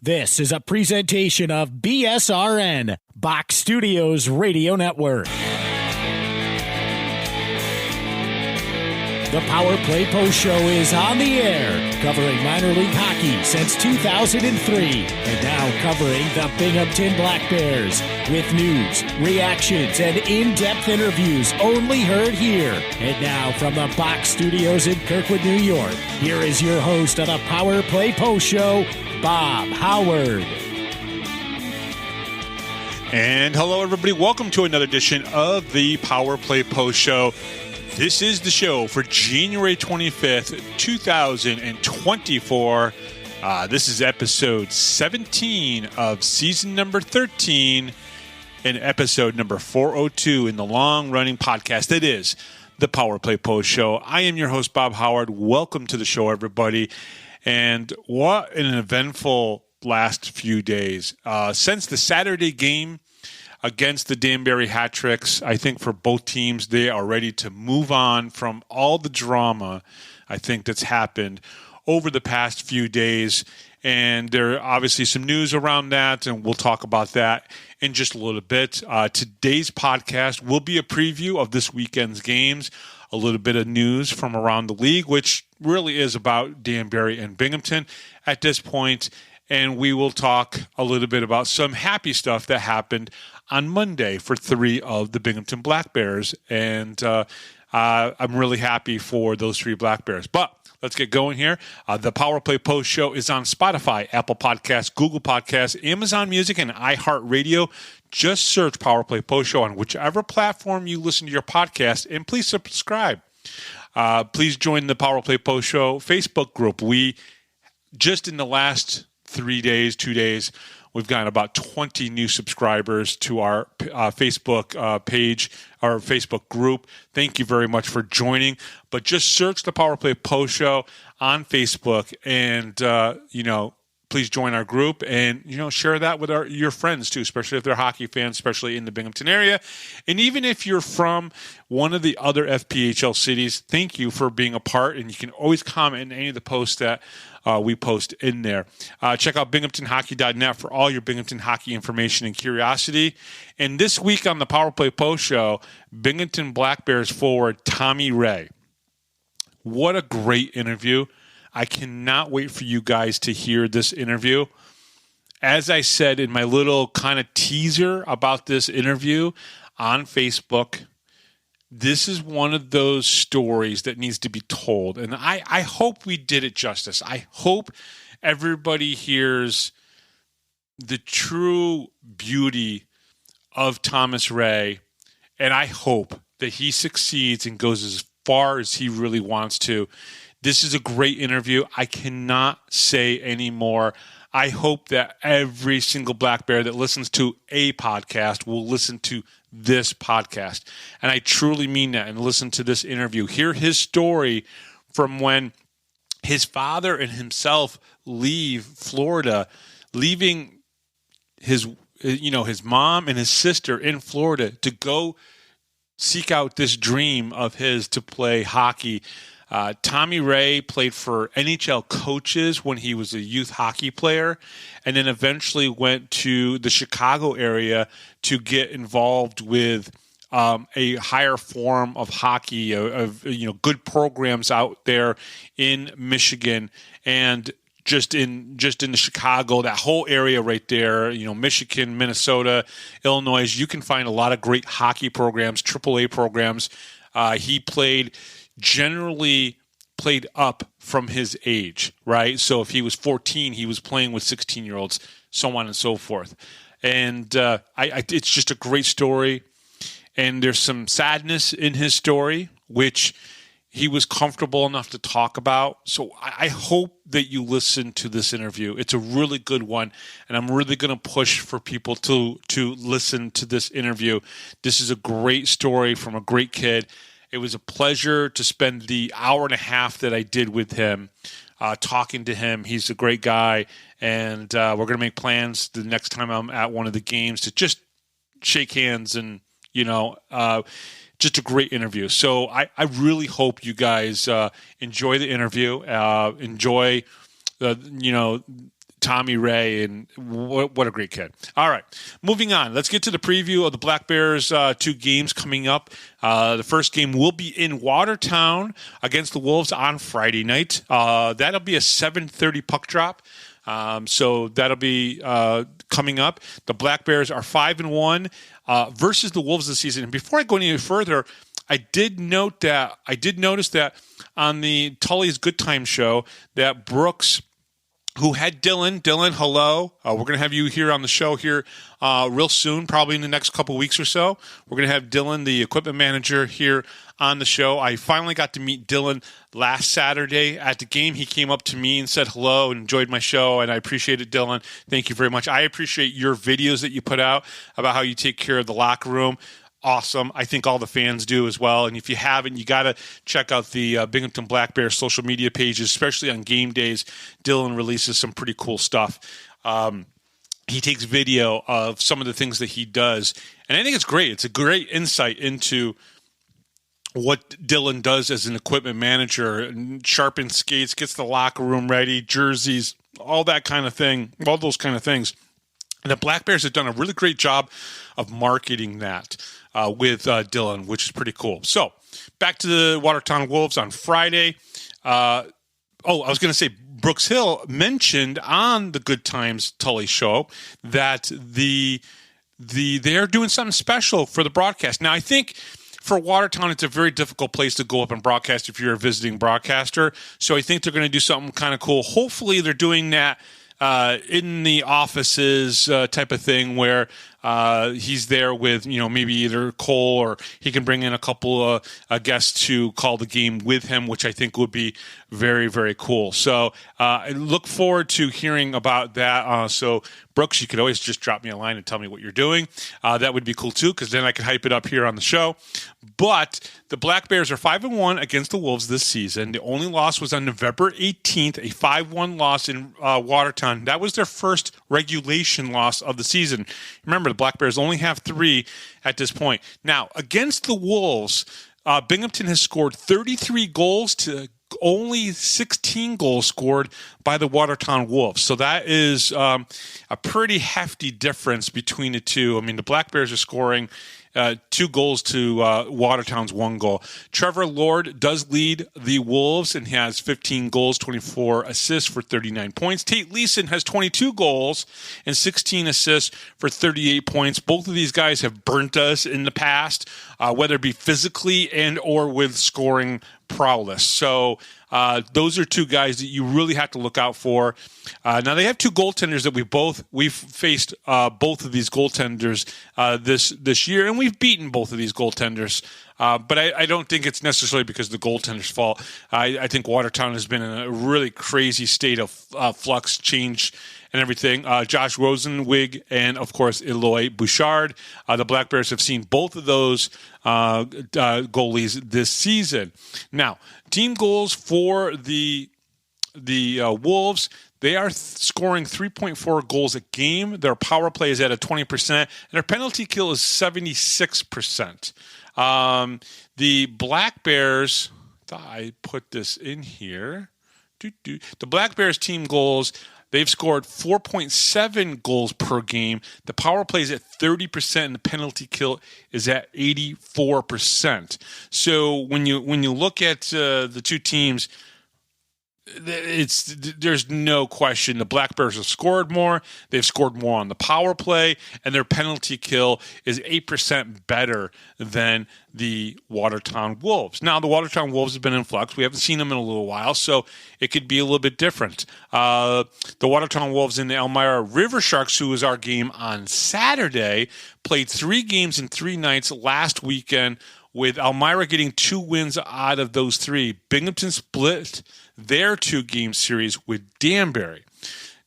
This is a presentation of BSRN, Box Studios Radio Network. The Power Play Post Show is on the air, covering minor league hockey since 2003, and now covering the Binghamton Black Bears with news, reactions, and in-depth interviews only heard here. And now from the Box Studios in Kirkwood, New York, here is your host of the Power Play Post Show, Bob Howard. And hello, everybody. Welcome to another edition of the Power Play Post Show. This is the show for January 25th, 2024. This is episode 17 of season number 13 and episode number 402 in the long-running podcast that is the Power Play Post Show. I am your host, Bob Howard. Welcome to the show, everybody. And what an eventful last few days. Since the Saturday game against the Danbury Hat-Tricks, I think for both teams, they are ready to move on from all the drama, I think, that's happened over the past few days. And there are obviously some news around that, and we'll talk about that in just a little bit. Today's podcast will be a preview of this weekend's games, a little bit of news from around the league, which really is about Danbury and Binghamton at this point. And we will talk a little bit about some happy stuff that happened on Monday for three of the Binghamton Black Bears. And I'm really happy for those three Black Bears. But let's get going here. The Power Play Post Show is on Spotify, Apple Podcasts, Google Podcasts, Amazon Music, and iHeartRadio. Just search Power Play Post Show on whichever platform you listen to your podcast, and please subscribe. Please join the Power Play Post Show Facebook group. We just in the last 2 days, we've gotten about 20 new subscribers to our Facebook page, our Facebook group. Thank you very much for joining. But just search the Power Play Post Show on Facebook, and please join our group and share that with your friends too, especially if they're hockey fans, especially in the Binghamton area. And even if you're from one of the other FPHL cities, thank you for being a part. And you can always comment in any of the posts that we post in there. Check out binghamtonhockey.net for all your Binghamton hockey information and curiosity. And this week on the Power Play Post Show, Binghamton Black Bears forward Tommy Wray. What a great interview. I cannot wait for you guys to hear this interview. As I said in my little kind of teaser about this interview on Facebook, this is one of those stories that needs to be told. And I hope we did it justice. I hope everybody hears the true beauty of Thomas Wray. And I hope that he succeeds and goes as far as he really wants to. This is a great interview. I cannot say any more. I hope that every single Black Bear that listens to a podcast will listen to this podcast. And I truly mean that, and listen to this interview. Hear his story from when his father and himself leave Florida, leaving his mom and his sister in Florida to go seek out this dream of his to play hockey. Tommy Wray played for NHL coaches when he was a youth hockey player, and then eventually went to the Chicago area to get involved with a higher form of hockey, of good programs out there in Michigan, and just in the Chicago, that whole area right there, Michigan, Minnesota, Illinois. You can find a lot of great hockey programs, AAA programs. He generally played up from his age, right? So if he was 14, he was playing with 16-year-olds, so on and so forth. And it's just a great story. And there's some sadness in his story, which he was comfortable enough to talk about. So I hope that you listen to this interview. It's a really good one, and I'm really going to push for people to listen to this interview. This is a great story from a great kid. It was a pleasure to spend the hour and a half that I did with him, talking to him. He's a great guy, and we're going to make plans the next time I'm at one of the games to just shake hands and, just a great interview. So I really hope you guys enjoy the interview, enjoy Tommy Wray, and what a great kid. All right, moving on. Let's get to the preview of the Black Bears' 2 games coming up. The first game will be in Watertown against the Wolves on Friday night. That'll be a 7:30 puck drop. So that'll be coming up. The Black Bears are 5-1 versus the Wolves this season. And before I go any further, I did notice that on the Tully's Good Time show that Brooks, who had Dylan, hello. We're going to have you here on the show here real soon, probably in the next couple weeks or so. We're going to have Dylan, the equipment manager, here on the show. I finally got to meet Dylan last Saturday at the game. He came up to me and said hello and enjoyed my show, and I appreciate it, Dylan. Thank you very much. I appreciate your videos that you put out about how you take care of the locker room. Awesome. I think all the fans do as well. And if you haven't, you got to check out the Binghamton Black Bears social media pages, especially on game days. Dylan releases some pretty cool stuff. He takes video of some of the things that he does. And I think it's great. It's a great insight into what Dylan does as an equipment manager, sharpens skates, gets the locker room ready, jerseys, all that kind of thing, all those kind of things. And the Black Bears have done a really great job of marketing that with Dylan, which is pretty cool. So back to the Watertown Wolves on Friday. I was going to say Brooks Hill mentioned on the Good Times Tully show that they're doing something special for the broadcast. Now, I think for Watertown, it's a very difficult place to go up and broadcast if you're a visiting broadcaster. So I think they're going to do something kind of cool. Hopefully they're doing that in the offices type of thing where he's there with, maybe either Cole, or he can bring in a couple of guests to call the game with him, which I think would be very, very cool. So I look forward to hearing about that. So Brooks, you could always just drop me a line and tell me what you're doing. That would be cool too, because then I could hype it up here on the show. But the Black Bears are 5-1 against the Wolves this season. The only loss was on November 18th, a 5-1 loss in Watertown. That was their first regulation loss of the season. Remember, the Black Bears only have 3 at this point. Now, against the Wolves, Binghamton has scored 33 goals to only 16 goals scored by the Watertown Wolves. So that is a pretty hefty difference between the two. I mean, the Black Bears are scoring 2 goals to Watertown's 1 goal. Trevor Lord does lead the Wolves and has 15 goals, 24 assists for 39 points. Tate Leeson has 22 goals and 16 assists for 38 points. Both of these guys have burnt us in the past, whether it be physically and or with scoring prowess. So those are 2 guys that you really have to look out for. Now they have 2 goaltenders that we've faced both of these goaltenders this year, and we've beaten both of these goaltenders. But I don't think it's necessarily because of the goaltender's fault. I think Watertown has been in a really crazy state of flux, change, and everything. Josh Rosenwig and, of course, Eloy Bouchard. The Black Bears have seen both of those goalies this season. Now, team goals for the Wolves, they are scoring 3.4 goals a game. Their power play is at a 20%, and their penalty kill is 76%. The Black Bears, I put this in here. The Black Bears team goals, they've scored 4.7 goals per game. The power play is at 30%, and the penalty kill is at 84%. So when you look at the 2 teams, there's no question the Black Bears have scored more. They've scored more on the power play, and their penalty kill is 8% better than the Watertown Wolves. Now, the Watertown Wolves have been in flux. We haven't seen them in a little while, so it could be a little bit different. The Watertown Wolves and the Elmira River Sharks, who was our game on Saturday, played 3 games in 3 nights last weekend, with Elmira getting 2 wins out of those 3. Binghamton split their 2-game series with Danbury.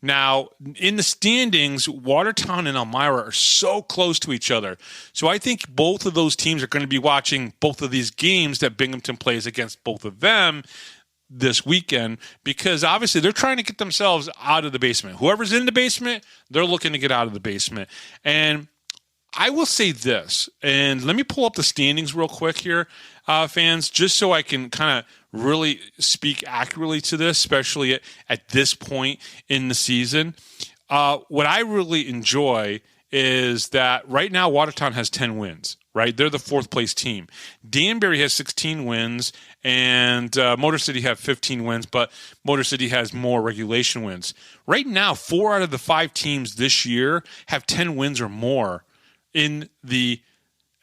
Now, in the standings, Watertown and Elmira are so close to each other. So I think both of those teams are going to be watching both of these games that Binghamton plays against both of them this weekend, because obviously they're trying to get themselves out of the basement. Whoever's in the basement, they're looking to get out of the basement. And I will say this, and let me pull up the standings real quick here, fans, just so I can kind of really speak accurately to this, especially at this point in the season. What I really enjoy is that right now Watertown has 10 wins, right? They're the fourth place team. Danbury has 16 wins, and Motor City have 15 wins, but Motor City has more regulation wins. Right now, 4 out of the 5 teams this year have 10 wins or more in the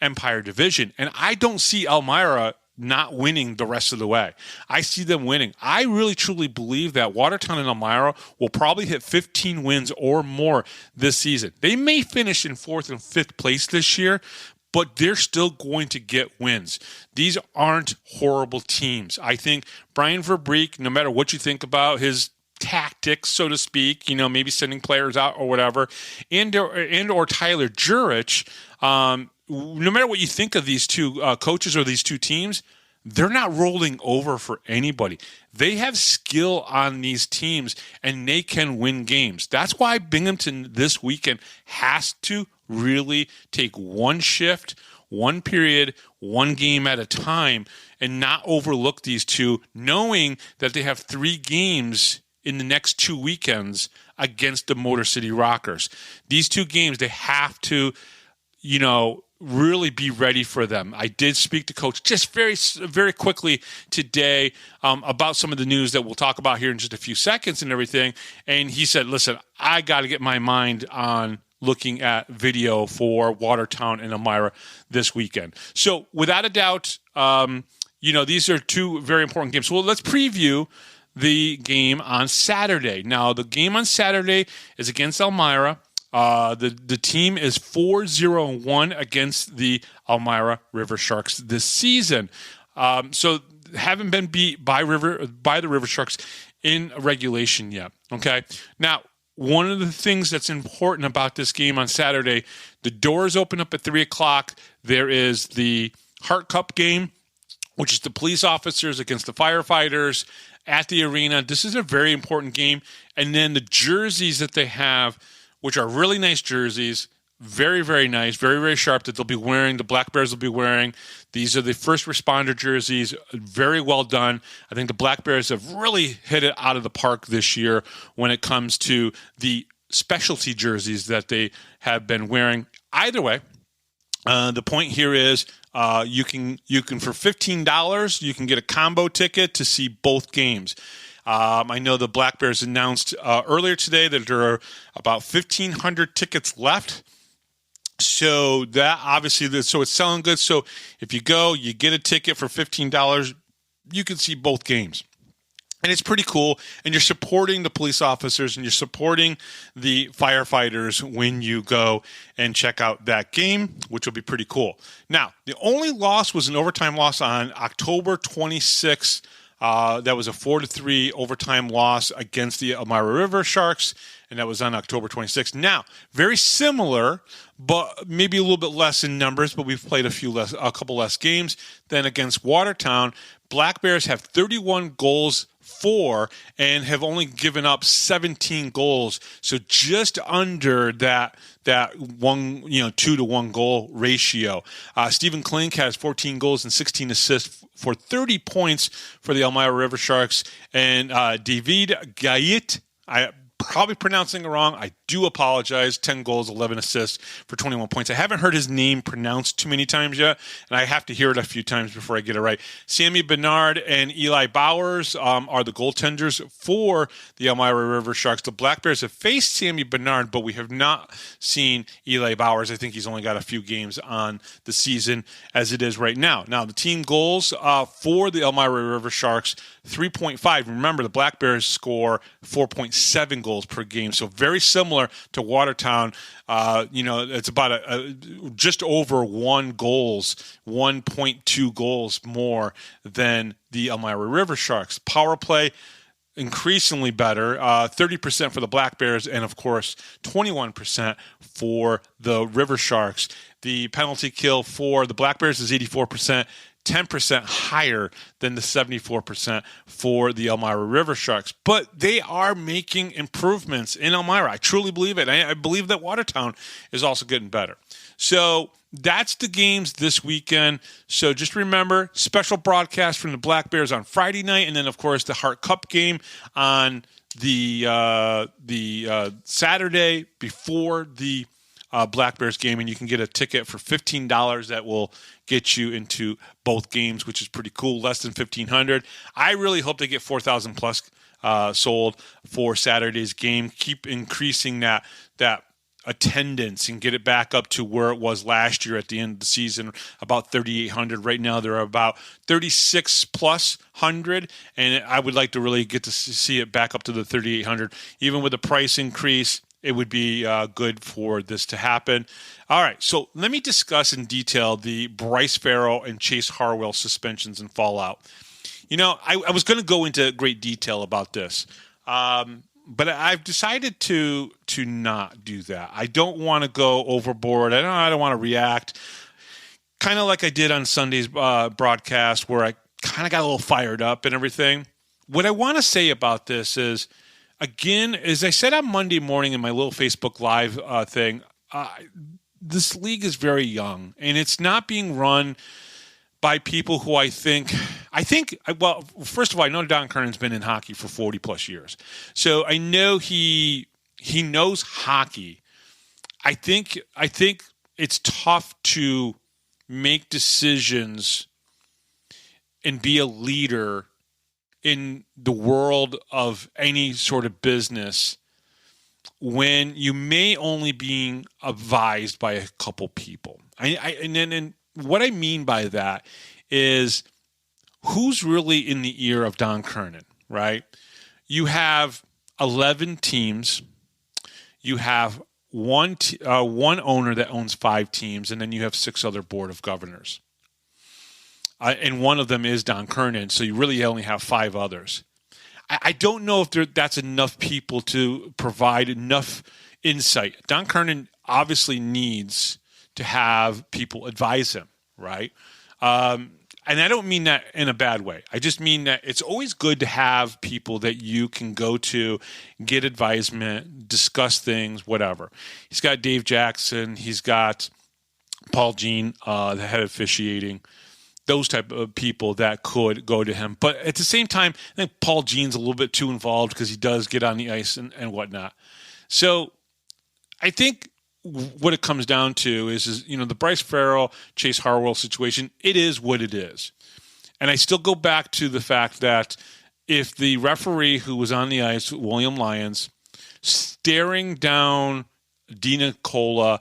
Empire Division. And I don't see Elmira not winning the rest of the way. I see them winning. I really truly believe that Watertown and Elmira will probably hit 15 wins or more this season. They may finish in 4th and 5th place this year, but they're still going to get wins. These aren't horrible teams. I think Brian Verbeek, no matter what you think about his tactics, so to speak, maybe sending players out or whatever, and or Tyler Jurich, no matter what you think of these two coaches or these two teams, they're not rolling over for anybody. They have skill on these teams, and they can win games. That's why Binghamton this weekend has to really take one shift, one period, one game at a time, and not overlook these two, knowing that they have 3 games in the next 2 weekends against the Motor City Rockers. These 2 games, they have to, really be ready for them. I did speak to Coach just very, very quickly today about some of the news that we'll talk about here in just a few seconds and everything. And he said, listen, I got to get my mind on looking at video for Watertown and Elmira this weekend. So without a doubt, these are 2 very important games. Well, let's preview the game on Saturday. Now, the game on Saturday is against Elmira. The team is 4-0-1 against the Elmira River Sharks this season. So haven't been beat by the River Sharks in regulation yet. Okay. Now, one of the things that's important about this game on Saturday, the doors open up at 3:00. There is the Hart Cup game, which is the police officers against the firefighters at the arena. This is a very important game. And then the jerseys that they have, which are really nice jerseys, very, very nice, very, very sharp, that they'll be wearing, the Black Bears will be wearing. These are the first responder jerseys, very well done. I think the Black Bears have really hit it out of the park this year when it comes to the specialty jerseys that they have been wearing. Either way, the point here is you can for $15, you can get a combo ticket to see both games. I know the Black Bears announced earlier today that there are about 1,500 tickets left. So that obviously, so it's selling good. So if you go, you get a ticket for $15, you can see both games. And it's pretty cool. And you're supporting the police officers and you're supporting the firefighters when you go and check out that game, which will be pretty cool. Now, the only loss was an overtime loss on October 26th. That was a 4-3 overtime loss against the Elmira River Sharks, and that was on October 26th. Now, very similar, but maybe a little bit less in numbers, but we've played a couple less games than against Watertown. Black Bears have 31 goals for and have only given up 17 goals, so just under that 2-to-1 goal ratio. Stephen Klink has 14 goals and 16 assists for 30 points for the Elmira River Sharks, and David Gayet, I probably pronouncing it wrong. I do apologize. 10 goals, 11 assists for 21 points. I haven't heard his name pronounced too many times yet, and I have to hear it a few times before I get it right. Sammy Bernard and Eli Bowers are the goaltenders for the Elmira River Sharks. The Black Bears have faced Sammy Bernard, but we have not seen Eli Bowers. I think he's only got a few games on the season as it is right now. Now, the team goals for the Elmira River Sharks, 3.5. Remember, the Black Bears score 4.7 goals per game, so very similar to Watertown. It's about just over 1.2 goals more than the Elmira River Sharks. Power play, increasingly better, 30% for the Black Bears, and of course 21% for the River Sharks. The penalty kill for the Black Bears is 84%. 10% higher than the 74% for the Elmira River Sharks. But they are making improvements in Elmira. I truly believe it. I believe that Watertown is also getting better. So that's the games this weekend. So just remember, special broadcast from the Black Bears on Friday night, and then, of course, the Hart Cup game on the Saturday before the Black Bears game, and you can get a ticket for $15 that will get you into both games, which is pretty cool. Less than $1,500. I really hope they get 4,000 plus sold for Saturday's game. Keep increasing that attendance and get it back up to where it was last year at the end of the season, about 3,800. Right now they're about 36 plus 100, and I would like to really get to see it back up to the 3,800. Even with the price increase, it would be good for this to happen. All right, so let me discuss in detail the Bryce Farrell and Chase Harwell suspensions and fallout. I was going to go into great detail about this, but I've decided to not do that. I don't want to go overboard. I don't want to react, kind of like I did on Sunday's broadcast, where I kind of got a little fired up and everything. What I want to say about this is, again, as I said on Monday morning in my little Facebook Live thing, this league is very young, and it's not being run by people who I think, well, first of all, I know Don Kernan's been in hockey for 40 plus years. So I know he knows hockey. I think it's tough to make decisions and be a leader in the world of any sort of business when you may only be advised by a couple people. And what I mean by that is, who's really in the ear of Don Kernan, right? You have 11 teams. You have one owner that owns 5 teams, and then you have 6 other board of governors. And one of them is Don Kernan, so you really only have 5 others. I don't know if that's enough people to provide enough insight. Don Kernan obviously needs to have people advise him, right? And I don't mean that in a bad way. I just mean that it's always good to have people that you can go to, get advisement, discuss things, whatever. He's got Dave Jackson. He's got Paul Jean, the head of officiating. Those type of people that could go to him. But at the same time, I think Paul Jean's a little bit too involved because he does get on the ice and whatnot. So I think what it comes down to is the Bryce Farrell, Chase Harwell situation, it is what it is. And I still go back to the fact that if the referee who was on the ice, William Lyons, staring down Dina Cola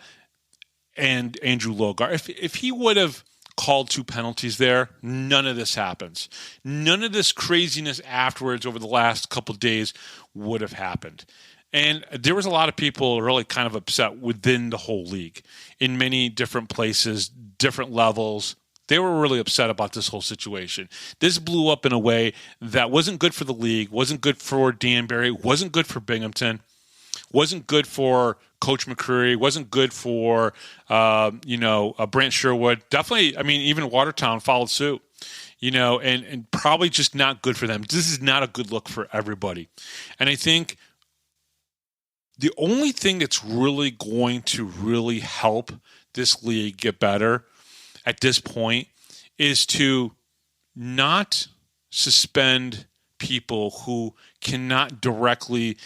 and Andrew Logar, if he would have called 2 penalties there, none of this happens. None of this craziness afterwards over the last couple of days would have happened. And there was a lot of people really kind of upset within the whole league in many different places, different levels. They were really upset about this whole situation. This blew up in a way that wasn't good for the league, wasn't good for Danbury, wasn't good for Binghamton, wasn't good for Coach McCreary, wasn't good for, Brant Sherwood. Definitely, even Watertown followed suit, and probably just not good for them. This is not a good look for everybody. And I think the only thing that's really going to really help this league get better at this point is to not suspend people who cannot directly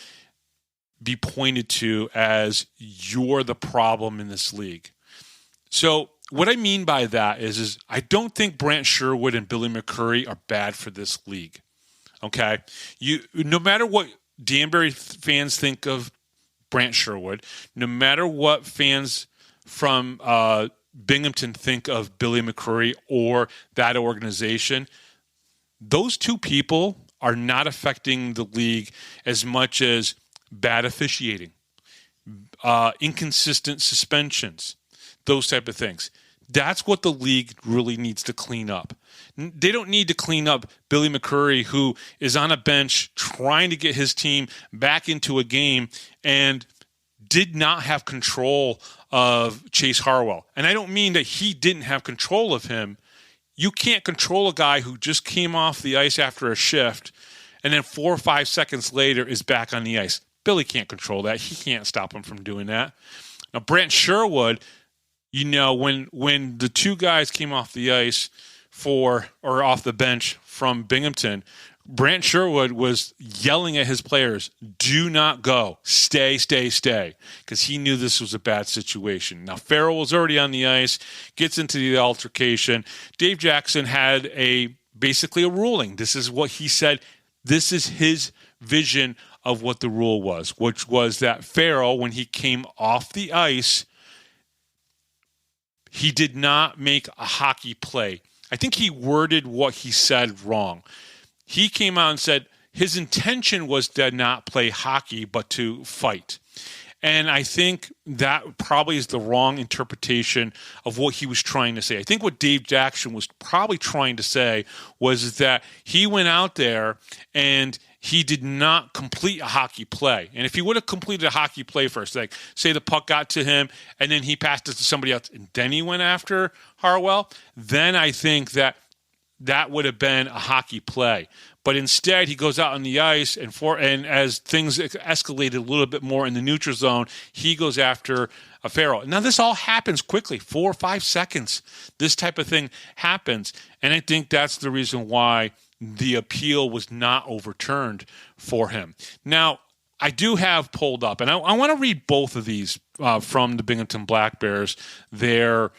be pointed to as you're the problem in this league. So what I mean by that is I don't think Brant Sherwood and Billy McCurry are bad for this league. Okay? No matter what Danbury fans think of Brant Sherwood, no matter what fans from Binghamton think of Billy McCurry or that organization, those 2 people are not affecting the league as much as bad officiating, inconsistent suspensions, those type of things. That's what the league really needs to clean up. They don't need to clean up Billy McCurry, who is on a bench trying to get his team back into a game and did not have control of Chase Harwell. And I don't mean that he didn't have control of him. You can't control a guy who just came off the ice after a shift and then 4 or 5 seconds later is back on the ice. Billy can't control that. He can't stop him from doing that. Now, Brant Sherwood, when the two guys came off the ice or off the bench from Binghamton, Brant Sherwood was yelling at his players, do not go, stay, because he knew this was a bad situation. Now, Farrell was already on the ice, gets into the altercation. Dave Jackson had basically a ruling. This is what he said. This is his vision of what the rule was, which was that Farrell, when he came off the ice, he did not make a hockey play. I think he worded what he said wrong. He came out and said his intention was to not play hockey, but to fight. And I think that probably is the wrong interpretation of what he was trying to say. I think what Dave Jackson was probably trying to say was that he went out there and he did not complete a hockey play. And if he would have completed a hockey play first, like say the puck got to him and then he passed it to somebody else and then he went after Harwell, then I think that would have been a hockey play. But instead, he goes out on the ice, and as things escalated a little bit more in the neutral zone, he goes after a Farrell. Now, this all happens quickly, 4 or 5 seconds. This type of thing happens, and I think that's the reason why the appeal was not overturned for him. Now, I do have pulled up, and I want to read both of these from the Binghamton Black Bears, their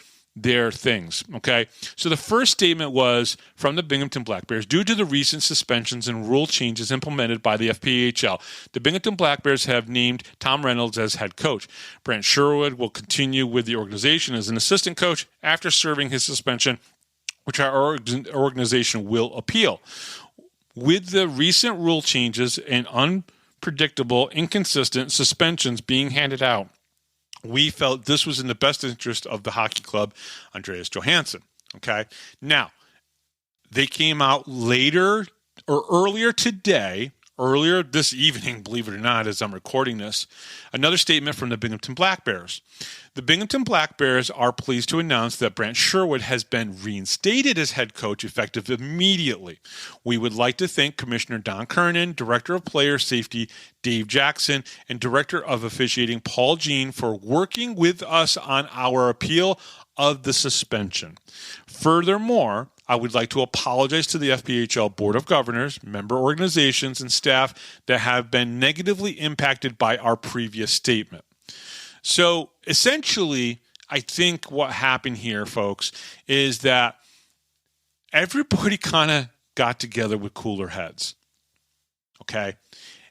things, okay? So the first statement was from the Binghamton Black Bears, due to the recent suspensions and rule changes implemented by the FPHL, the Binghamton Black Bears have named Tom Reynolds as head coach. Brant Sherwood will continue with the organization as an assistant coach after serving his suspension, which our organization will appeal. With the recent rule changes and unpredictable, inconsistent suspensions being handed out, we felt this was in the best interest of the hockey club, Andreas Johansson. Okay. Now, they came out later or earlier this evening, believe it or not, as I'm recording this, another statement from the Binghamton Black Bears. The Binghamton Black Bears are pleased to announce that Brant Sherwood has been reinstated as head coach effective immediately. We would like to thank Commissioner Don Kernan, Director of Player Safety Dave Jackson, and Director of Officiating Paul Jean for working with us on our appeal of the suspension. Furthermore, I would like to apologize to the FPHL Board of Governors, member organizations, and staff that have been negatively impacted by our previous statement. So essentially, I think what happened here, folks, is that everybody kind of got together with cooler heads. Okay?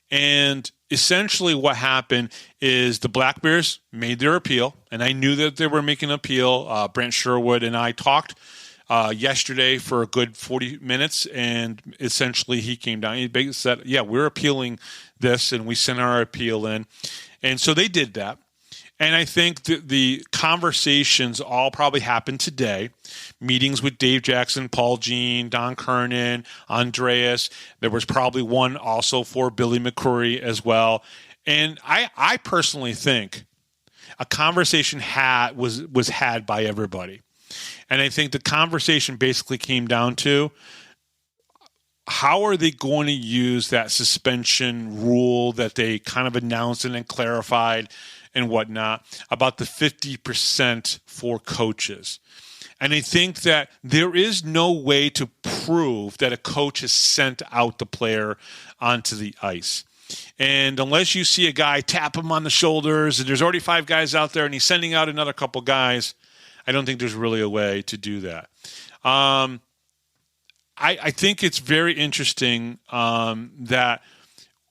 And essentially what happened is the Black Bears made their appeal, and I knew that they were making an appeal. Brant Sherwood and I talked yesterday for a good 40 minutes, and essentially he came down. He basically said, yeah, we're appealing this, and we sent our appeal in. And so they did that. And I think that the conversations all probably happened today. Meetings with Dave Jackson, Paul Jean, Don Kernan, Andreas. There was probably one also for Billy McCrory as well. And I personally think a conversation was had by everybody. And I think the conversation basically came down to how are they going to use that suspension rule that they kind of announced and then clarified and whatnot about the 50% for coaches. And I think that there is no way to prove that a coach has sent out the player onto the ice. And unless you see a guy tap him on the shoulders and there's already 5 guys out there and he's sending out another couple guys, I don't think there's really a way to do that. I think it's very interesting that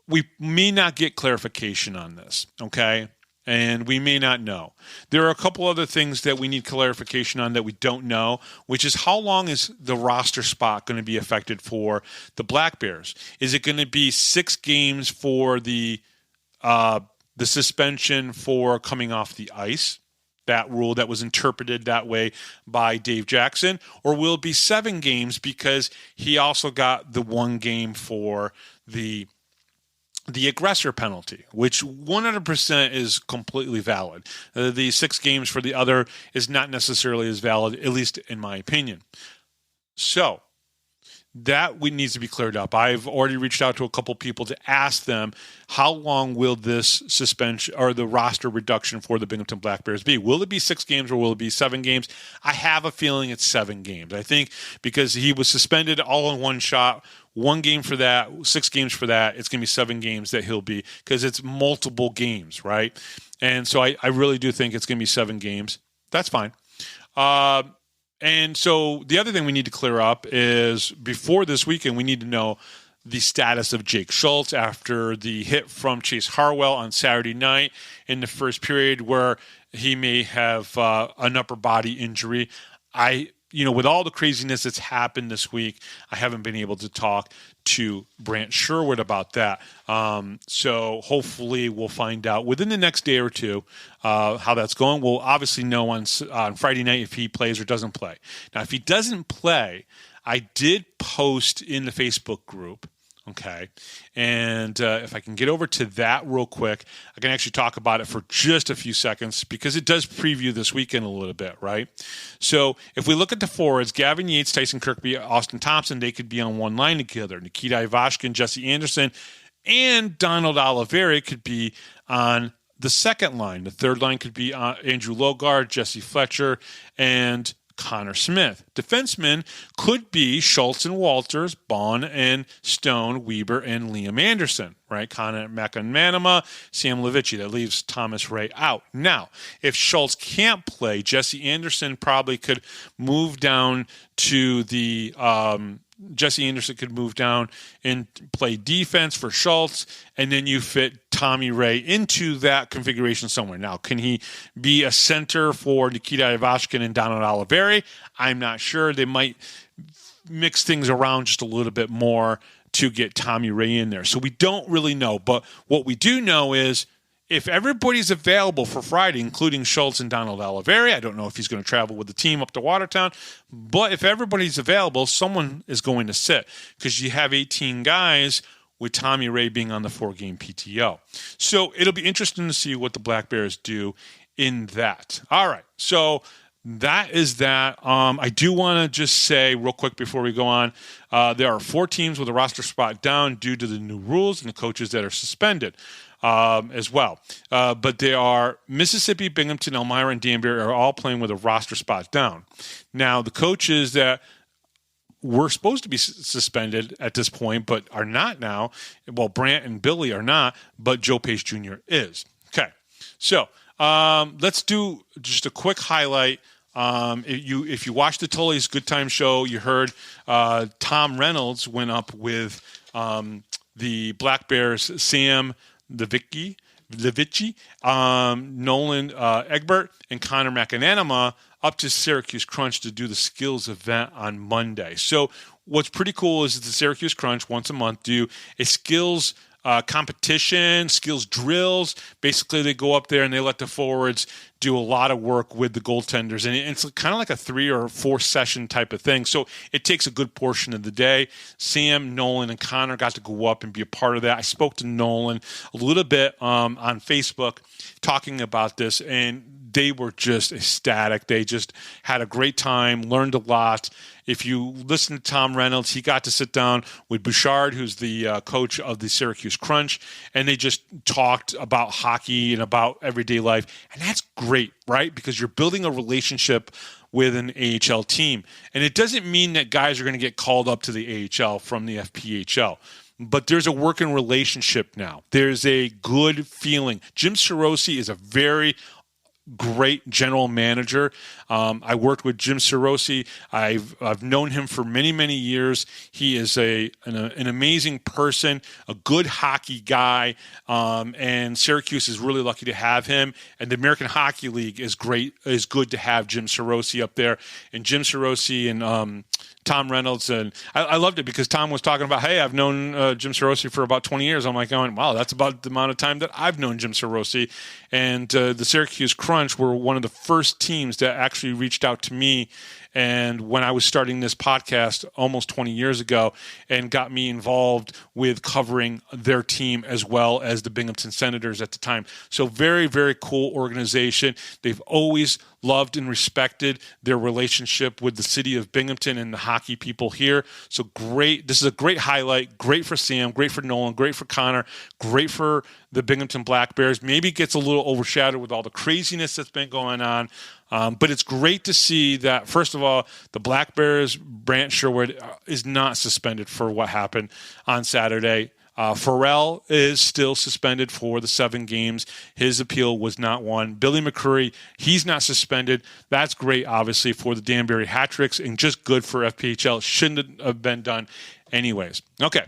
we may not get clarification on this, okay? And we may not know. There are a couple other things that we need clarification on that we don't know, which is how long is the roster spot going to be affected for the Black Bears? Is it going to be 6 games for the suspension for coming off the ice? That rule that was interpreted that way by Dave Jackson, or will it be 7 games because he also got the 1 game for the aggressor penalty, which 100% is completely valid. The 6 games for the other is not necessarily as valid, at least in my opinion. So that needs to be cleared up. I've already reached out to a couple people to ask them, how long will this suspension or the roster reduction for the Binghamton Black Bears be? Will it be 6 games or will it be 7 games? I have a feeling it's 7 games. I think because he was suspended all in one shot, 1 game for that, 6 games for that, it's going to be 7 games that he'll be, because it's multiple games, right? And so I really do think it's going to be 7 games. That's fine. And so the other thing we need to clear up is before this weekend, we need to know the status of Jake Schultz after the hit from Chase Harwell on Saturday night in the first period, where he may have an upper body injury. With all the craziness that's happened this week, I haven't been able to talk to Brant Sherwood about that. So hopefully we'll find out within the next day or two how that's going. We'll obviously know on Friday night if he plays or doesn't play. Now, if he doesn't play, I did post in the Facebook group. Okay. And if I can get over to that real quick, I can actually talk about it for just a few seconds because it does preview this weekend a little bit, right? So if we look at the forwards, Gavin Yates, Tyson Kirkby, Austin Thompson, they could be on one line together. Nikita Ivashkin, Jesse Anderson, and Donald Oliveri could be on the second line. The third line could be Andrew Logard, Jesse Fletcher, and Connor Smith. Defensemen could be Schultz and Walters, Bond and Stone, Weber and Liam Anderson, right? Connor McManama, Sam Levici. That leaves Thomas Ray out. Now, if Schultz can't play, Jesse Anderson probably could move down to the Jesse Anderson could move down and play defense for Schultz, and then you fit Tommy Wray into that configuration somewhere. Now, can he be a center for Nikita Ivashkin and Donald Oliveri? I'm not sure. They might mix things around just a little bit more to get Tommy Wray in there. So we don't really know. But what we do know is if everybody's available for Friday, including Schultz and Donald Oliveri, I don't know if he's going to travel with the team up to Watertown, but if everybody's available, someone is going to sit because you have 18 guys with Tommy Wray being on the 4-game PTO. So it'll be interesting to see what the Black Bears do in that. All right, so that is that. I do want to just say real quick before we go on, there are 4 teams with a roster spot down due to the new rules and the coaches that are suspended. As well. But they are Mississippi, Binghamton, Elmira, and Danbury are all playing with a roster spot down. Now, the coaches that were supposed to be suspended at this point but are not now, well, Brant and Billy are not, but Joe Pace Jr. is. Okay, so let's do just a quick highlight. If you watched the Tully's Good Time show, you heard Tom Reynolds went up with the Black Bears, Sam Levici, Nolan Egbert, and Connor McAnanama up to Syracuse Crunch to do the skills event on Monday. So what's pretty cool is that the Syracuse Crunch once a month do a skills competition, skills drills. Basically, they go up there and they let the forwards do a lot of work with the goaltenders. And it's kind of like a 3 or 4 session type of thing. So it takes a good portion of the day. Sam, Nolan, and Connor got to go up and be a part of that. I spoke to Nolan a little bit on Facebook talking about this, and they were just ecstatic. They just had a great time, learned a lot. If you listen to Tom Reynolds, he got to sit down with Bouchard, who's the coach of the Syracuse Crunch, and they just talked about hockey and about everyday life. And that's great, right? Because you're building a relationship with an AHL team. And it doesn't mean that guys are going to get called up to the AHL from the FPHL. But there's a working relationship now. There's a good feeling. Jim Sorosi is a very great general manager. I worked with Jim Sorosi. I've known him for many, many years. He is an amazing person, a good hockey guy, and Syracuse is really lucky to have him. And the American Hockey League is good to have Jim Sorosi up there. And Jim Sorosi and Tom Reynolds, and I loved it because Tom was talking about, hey, I've known Jim Sorosi for about 20 years. I'm like going, wow, that's about the amount of time that I've known Jim Sorosi. And the Syracuse Crunch were one of the first teams that actually reached out to me and when I was starting this podcast almost 20 years ago, and got me involved with covering their team as well as the Binghamton Senators at the time. So very, very cool organization. They've always loved and respected their relationship with the city of Binghamton and the hockey people here. So great. This is a great highlight. Great for Sam. Great for Nolan. Great for Connor. Great for the Binghamton Black Bears. Maybe it gets a little overshadowed with all the craziness that's been going on. But it's great to see that, first of all, the Black Bears, Brant, Sherwood, is not suspended for what happened on Saturday. Farrell is still suspended for the 7 games. His appeal was not won. Billy McCreary, he's not suspended. That's great, obviously, for the Danbury hat-tricks, and just good for FPHL. Shouldn't have been done anyways. Okay,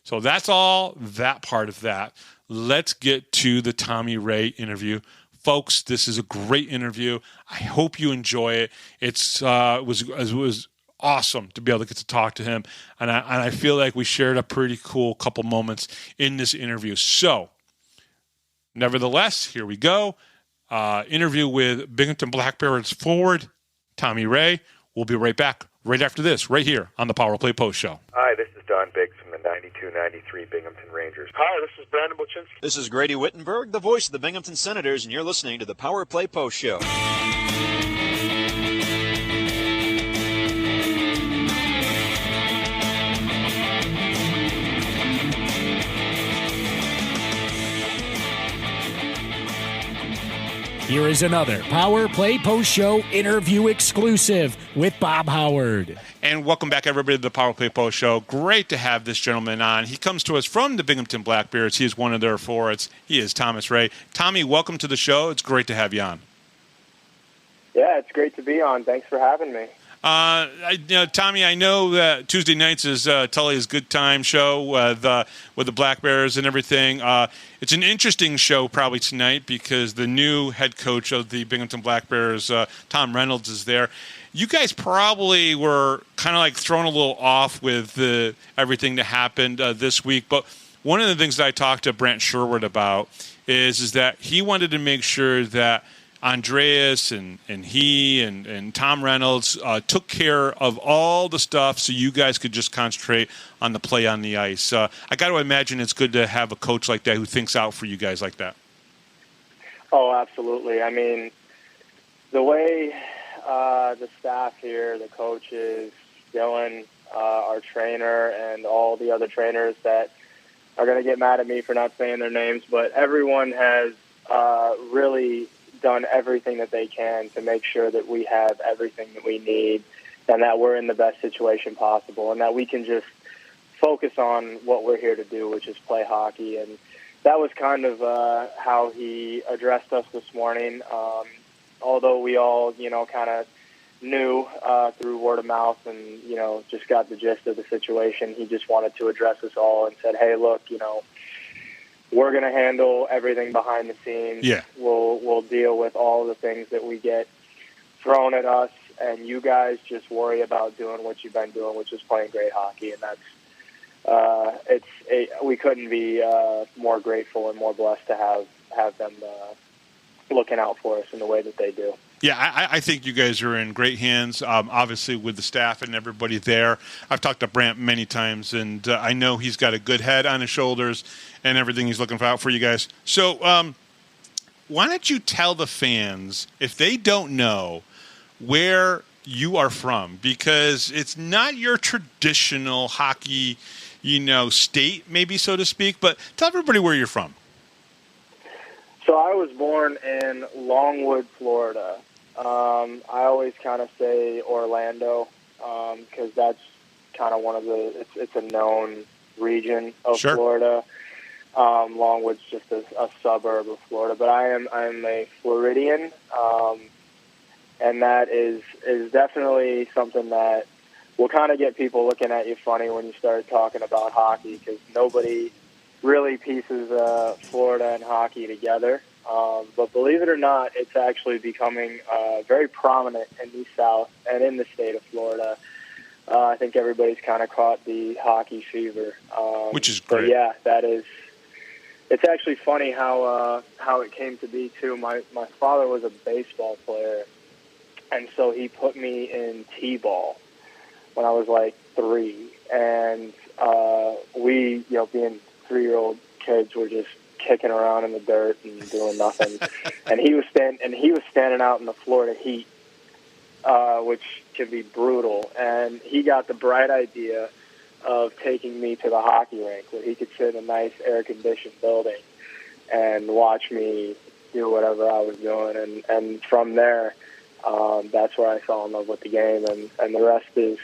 so that's all that part of that. Let's get to the Tommy Wray interview. Folks, this is a great interview. I hope you enjoy it. It was awesome to be able to get to talk to him, and I feel like we shared a pretty cool couple moments in this interview. So, nevertheless, here we go. Interview with Binghamton Black Bears forward Tommy Wray. We'll be right back right after this, right here on the Power Play Post Show. Hi, this is Don Biggs from the 92-93 Binghamton Rangers. Hi, this is Brandon Buczynski. This is Grady Wittenberg, the voice of the Binghamton Senators, and you're listening to the Power Play Post Show. Here is another Power Play Post Show interview exclusive with Bob Howard. And welcome back, everybody, to the Power Play Post Show. Great to have this gentleman on. He comes to us from the Binghamton Black Bears. He is one of their forwards. He is Thomas Wray. Tommy, welcome to the show. It's great to have you on. Yeah, it's great to be on. Thanks for having me. Tommy, I know that Tuesday nights is Tully's Good Time show with the Black Bears and everything. It's an interesting show probably tonight because the new head coach of the Binghamton Black Bears, Tom Reynolds, is there. You guys probably were kind of like thrown a little off with everything that happened this week. But one of the things that I talked to Brant Sherwood about is that he wanted to make sure that Andreas and he and Tom Reynolds took care of all the stuff so you guys could just concentrate on the play on the ice. I got to imagine it's good to have a coach like that who thinks out for you guys like that. Oh, absolutely. I mean, the way the staff here, the coaches, Dylan, our trainer, and all the other trainers that are going to get mad at me for not saying their names, but everyone has really done everything that they can to make sure that we have everything that we need and that we're in the best situation possible and that we can just focus on what we're here to do, which is play hockey. And that was kind of how he addressed us this morning. Although we all, kind of knew through word of mouth and, just got the gist of the situation, he just wanted to address us all and said, hey, look, we're going to handle everything behind the scenes. Yeah. We'll deal with all the things that we get thrown at us, and you guys just worry about doing what you've been doing, which is playing great hockey. And that's we couldn't be more grateful and more blessed to have them looking out for us in the way that they do. Yeah, I think you guys are in great hands, obviously, with the staff and everybody there. I've talked to Brant many times, and I know he's got a good head on his shoulders and everything he's looking out for you guys. So why don't you tell the fans, if they don't know, where you are from? Because it's not your traditional hockey, state, maybe, so to speak, but tell everybody where you're from. So I was born in Longwood, Florida. I always kind of say Orlando because that's kind of one of it's a known region of Sure. Florida. Longwood's just a suburb of Florida, but I'm a Floridian, and that is definitely something that will kind of get people looking at you funny when you start talking about hockey because nobody really pieces Florida and hockey together. But believe it or not, it's actually becoming very prominent in the South and in the state of Florida. I think everybody's kind of caught the hockey fever. Which is great. But yeah, it's actually funny how it came to be, too. My father was a baseball player, And so he put me in T-ball when I was like 3. And we, being 3-year-old kids, were just kicking around in the dirt and doing nothing. and he was standing out in the Florida heat, which can be brutal. And he got the bright idea of taking me to the hockey rink where he could sit in a nice air-conditioned building and watch me do whatever I was doing. And from there, that's where I fell in love with the game, and the rest is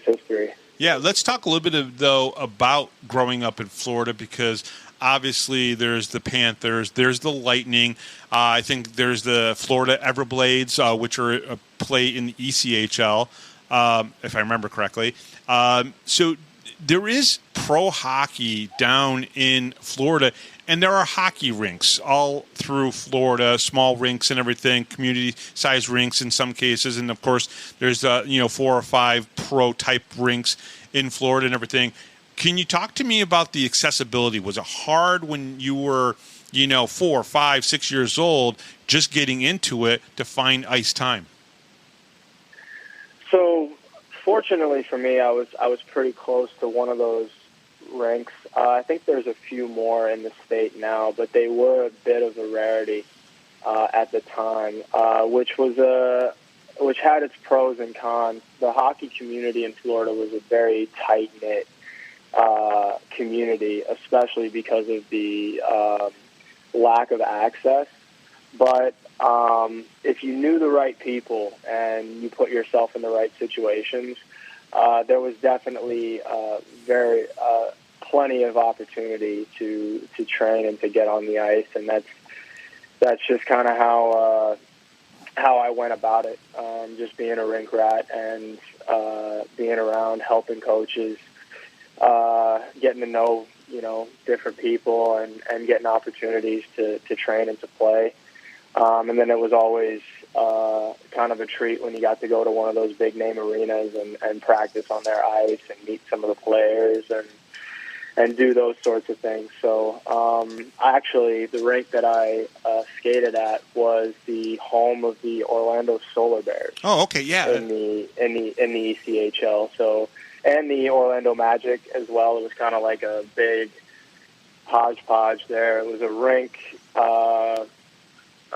history. Yeah, let's talk a little bit, though, about growing up in Florida, because obviously there's the Panthers, there's the Lightning, I think there's the Florida Everblades, which are play in the ECHL, if I remember correctly. So there is pro hockey down in Florida, and there are hockey rinks all through Florida, small rinks and everything, community-sized rinks in some cases. And, of course, there's 4 or 5 pro-type rinks in Florida and everything. Can you talk to me about the accessibility? Was it hard when you were, 4, 5, 6 years old, just getting into it to find ice time? So, fortunately for me, I was pretty close to one of those rinks. I think there's a few more in the state now, but they were a bit of a rarity at the time, which had its pros and cons. The hockey community in Florida was a very tight-knit community, especially because of the lack of access. But if you knew the right people and you put yourself in the right situations, there was definitely plenty of opportunity to train and to get on the ice, and that's just kind of how I went about it. Just being a rink rat and being around, helping coaches, getting to know different people, and getting opportunities to train and to play. And then it was always kind of a treat when you got to go to one of those big name arenas and practice on their ice and meet some of the players and do those sorts of things. So actually, the rink that I skated at was the home of the Orlando Solar Bears. Oh, okay, yeah. In the ECHL. So, and the Orlando Magic as well. It was kind of like a big hodgepodge there. It was a rink, a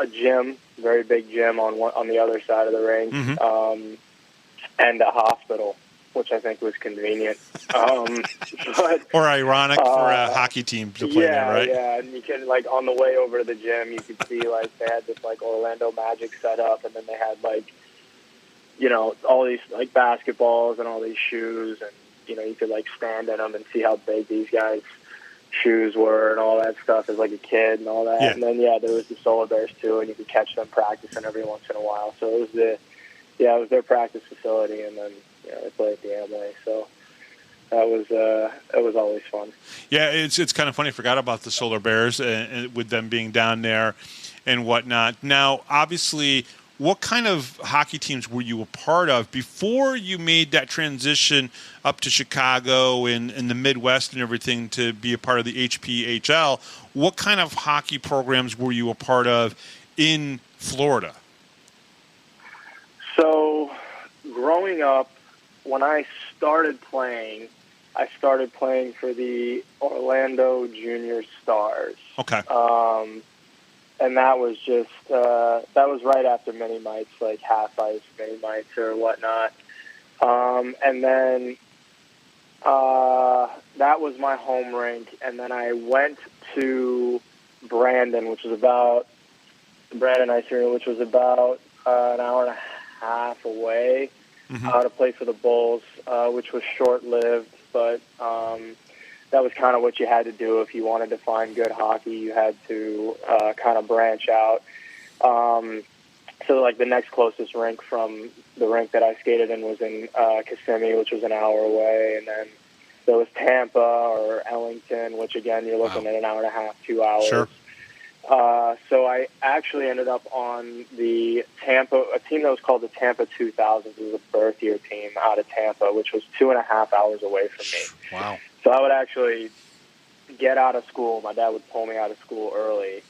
gym, very big gym on the other side of the rink, and a hospital, which I think was convenient. But, or ironic for a hockey team to play there, right? Yeah, and you can, on the way over to the gym, you could see, they had this, Orlando Magic set up, and then they had, all these, basketballs and all these shoes, and, you could, stand in them and see how big these guys' shoes were and all that stuff as, a kid and all that. Yeah. And then, there was the Solar Bears, too, and you could catch them practicing every once in a while. So it was their practice facility, and then, they played at the Amway. So it was always fun. Yeah, it's kind of funny. I forgot about the Solar Bears and with them being down there and whatnot. Now, obviously, what kind of hockey teams were you a part of before you made that transition up to Chicago and the Midwest and everything to be a part of the HPHL? What kind of hockey programs were you a part of in Florida? So, growing up, when I started playing for the Orlando Junior Stars. Okay. And that was just, that was right after mini mites, half ice mini mites or whatnot. And then that was my home rink. And then I went to Brandon Ice Arena, which was about an hour and a half away. To play for the Bulls, which was short-lived, but that was kind of what you had to do if you wanted to find good hockey. You had to kind of branch out. So, the next closest rink from the rink that I skated in was in Kissimmee, which was an hour away, and then there was Tampa or Ellington, which, again, you're looking at an hour and a half, 2 hours. Sure. So I actually ended up on a team that was called the Tampa 2000s. It was a birth year team out of Tampa, which was 2.5 hours away from me. Wow. So I would actually get out of school. My dad would pull me out of school early,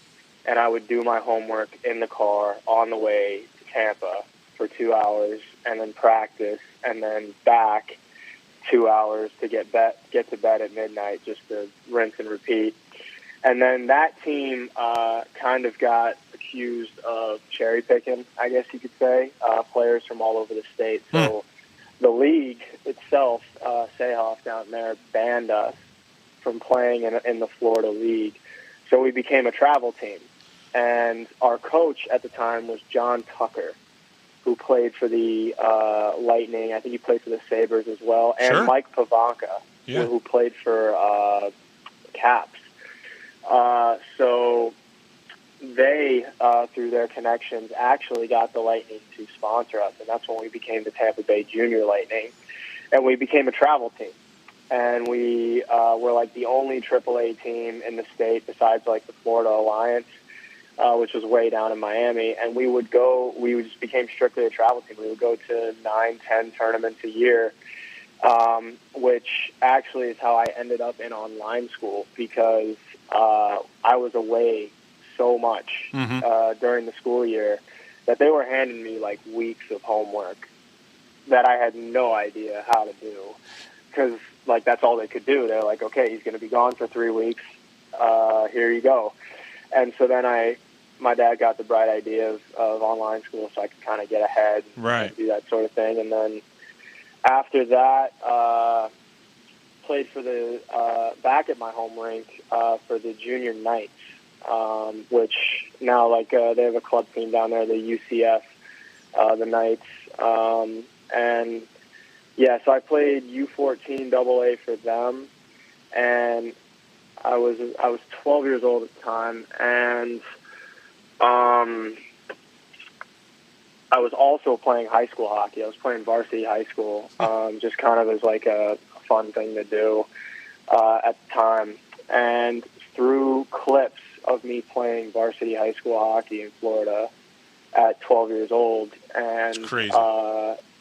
and I would do my homework in the car on the way to Tampa for 2 hours and then practice and then back 2 hours to get to bed at midnight just to rinse and repeat. And then that team kind of got accused of cherry picking, I guess you could say, players from all over the state. So the league itself, Sehoff down there, banned us from playing in the Florida League. So we became a travel team. And our coach at the time was John Tucker, who played for the Lightning. I think he played for the Sabres as well. And Sure. Mike Pavanka, who played for Caps. So they, through their connections, actually got the Lightning to sponsor us. And that's when we became the Tampa Bay Junior Lightning. And we became a travel team. And we were like the only AAA team in the state besides like the Florida Alliance, which was way down in Miami. And we just became strictly a travel team. We would go to 9-10 tournaments a year, which actually is how I ended up in online school because I was away so much during the school year that they were handing me like weeks of homework that I had no idea how to do because like that's all they could do. They're like, okay, he's going to be gone for 3 weeks. Here you go. And so then my dad got the bright idea of online school so I could kind of get ahead and do that sort of thing. And then after that, played for the back at my home rink for the Junior Knights, which now like they have a club team down there, the UCF, the Knights, and yeah, so I played U14 AA for them, and I was 12 years old at the time, and I was also playing high school hockey. I was playing varsity high school, just kind of as like a fun thing to do at the time. And through clips of me playing varsity high school hockey in Florida at 12 years old and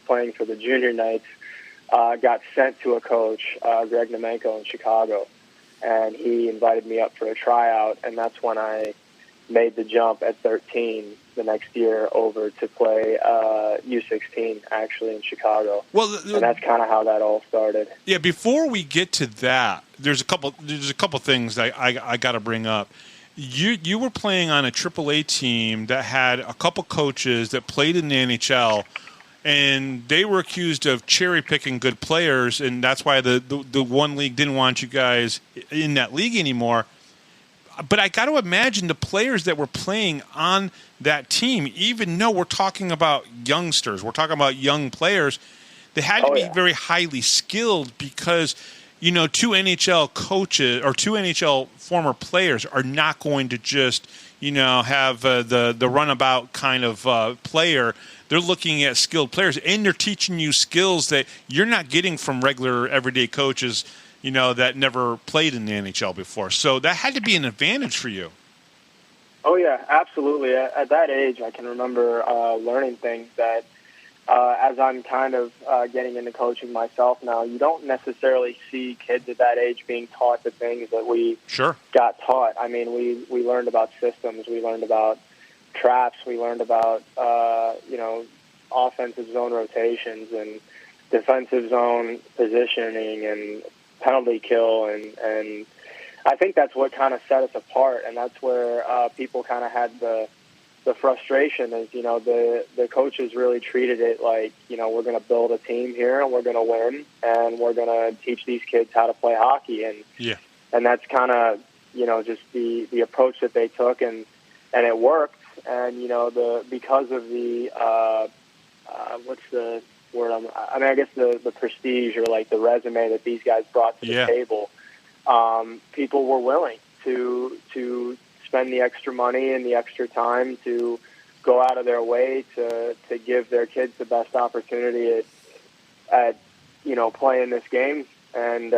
playing for the Junior Knights, got sent to a coach, Greg Nemenko in Chicago, and he invited me up for a tryout, and that's when I made the jump at 13 the next year over to play U16 actually in Chicago. Well, and that's kind of how that all started. Yeah, before we get to that, there's a couple things I got to bring up. You were playing on a AAA team that had a couple coaches that played in the NHL, and they were accused of cherry picking good players, and that's why the one league didn't want you guys in that league anymore. But I got to imagine the players that were playing on that team, even though we're talking about youngsters, we're talking about young players, they had to be very highly skilled because, you know, two NHL coaches or two NHL former players are not going to just, you know, have the runabout kind of player. They're looking at skilled players, and they're teaching you skills that you're not getting from regular everyday coaches, you know, that never played in the NHL before. So that had to be an advantage for you. Oh, yeah, absolutely. At that age, I can remember learning things that as I'm kind of getting into coaching myself now, you don't necessarily see kids at that age being taught the things that we got taught. I mean, we learned about systems. We learned about traps. We learned about, you know, offensive zone rotations and defensive zone positioning and penalty kill, and I think that's what kind of set us apart, and that's where people kind of had the frustration is, you know, the coaches really treated it like, you know, we're going to build a team here and we're going to win and we're going to teach these kids how to play hockey, and that's kind of, you know, just the approach that they took, and it worked, and you know, because of the what's the word? I mean, I guess the prestige or like the resume that these guys brought to the table. People were willing to spend the extra money and the extra time to go out of their way to give their kids the best opportunity at you know, playing this game and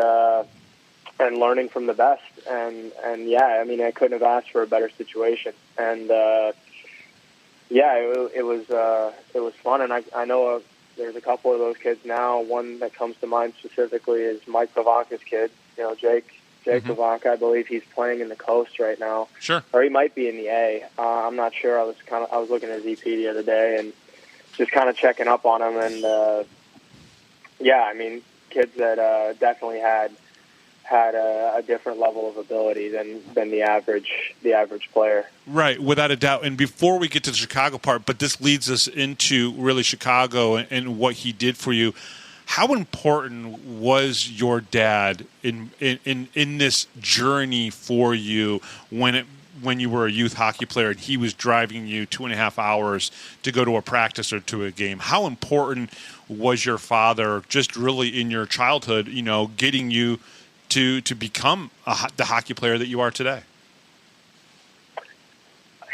learning from the best. And yeah, I mean, I couldn't have asked for a better situation. And yeah, it was fun. And I know there's a couple of those kids now. One that comes to mind specifically is Mike Pavanka's kid. You know, Jake Pavanka. I believe he's playing in the Coast right now. Sure. Or he might be in the A. I'm not sure. I was looking at his EP the other day, and just kind of checking up on them. And yeah, I mean, kids that definitely had a different level of ability than the average player. Right, without a doubt. And before we get to the Chicago part, but this leads us into really Chicago and what he did for you. How important was your dad in this journey for you when you were a youth hockey player and he was driving you 2.5 hours to go to a practice or to a game? How important was your father just really in your childhood, getting you to become the hockey player that you are today?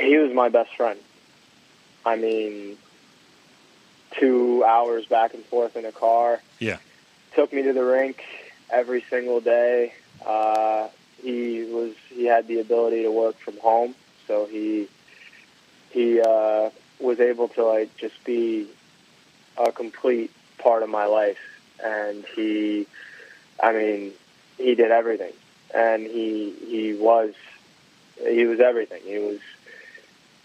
He was my best friend. I mean, 2 hours back and forth in a car. Yeah. Took me to the rink every single day. He had the ability to work from home, so he was able to just be a complete part of my life. And he did everything, and he was everything.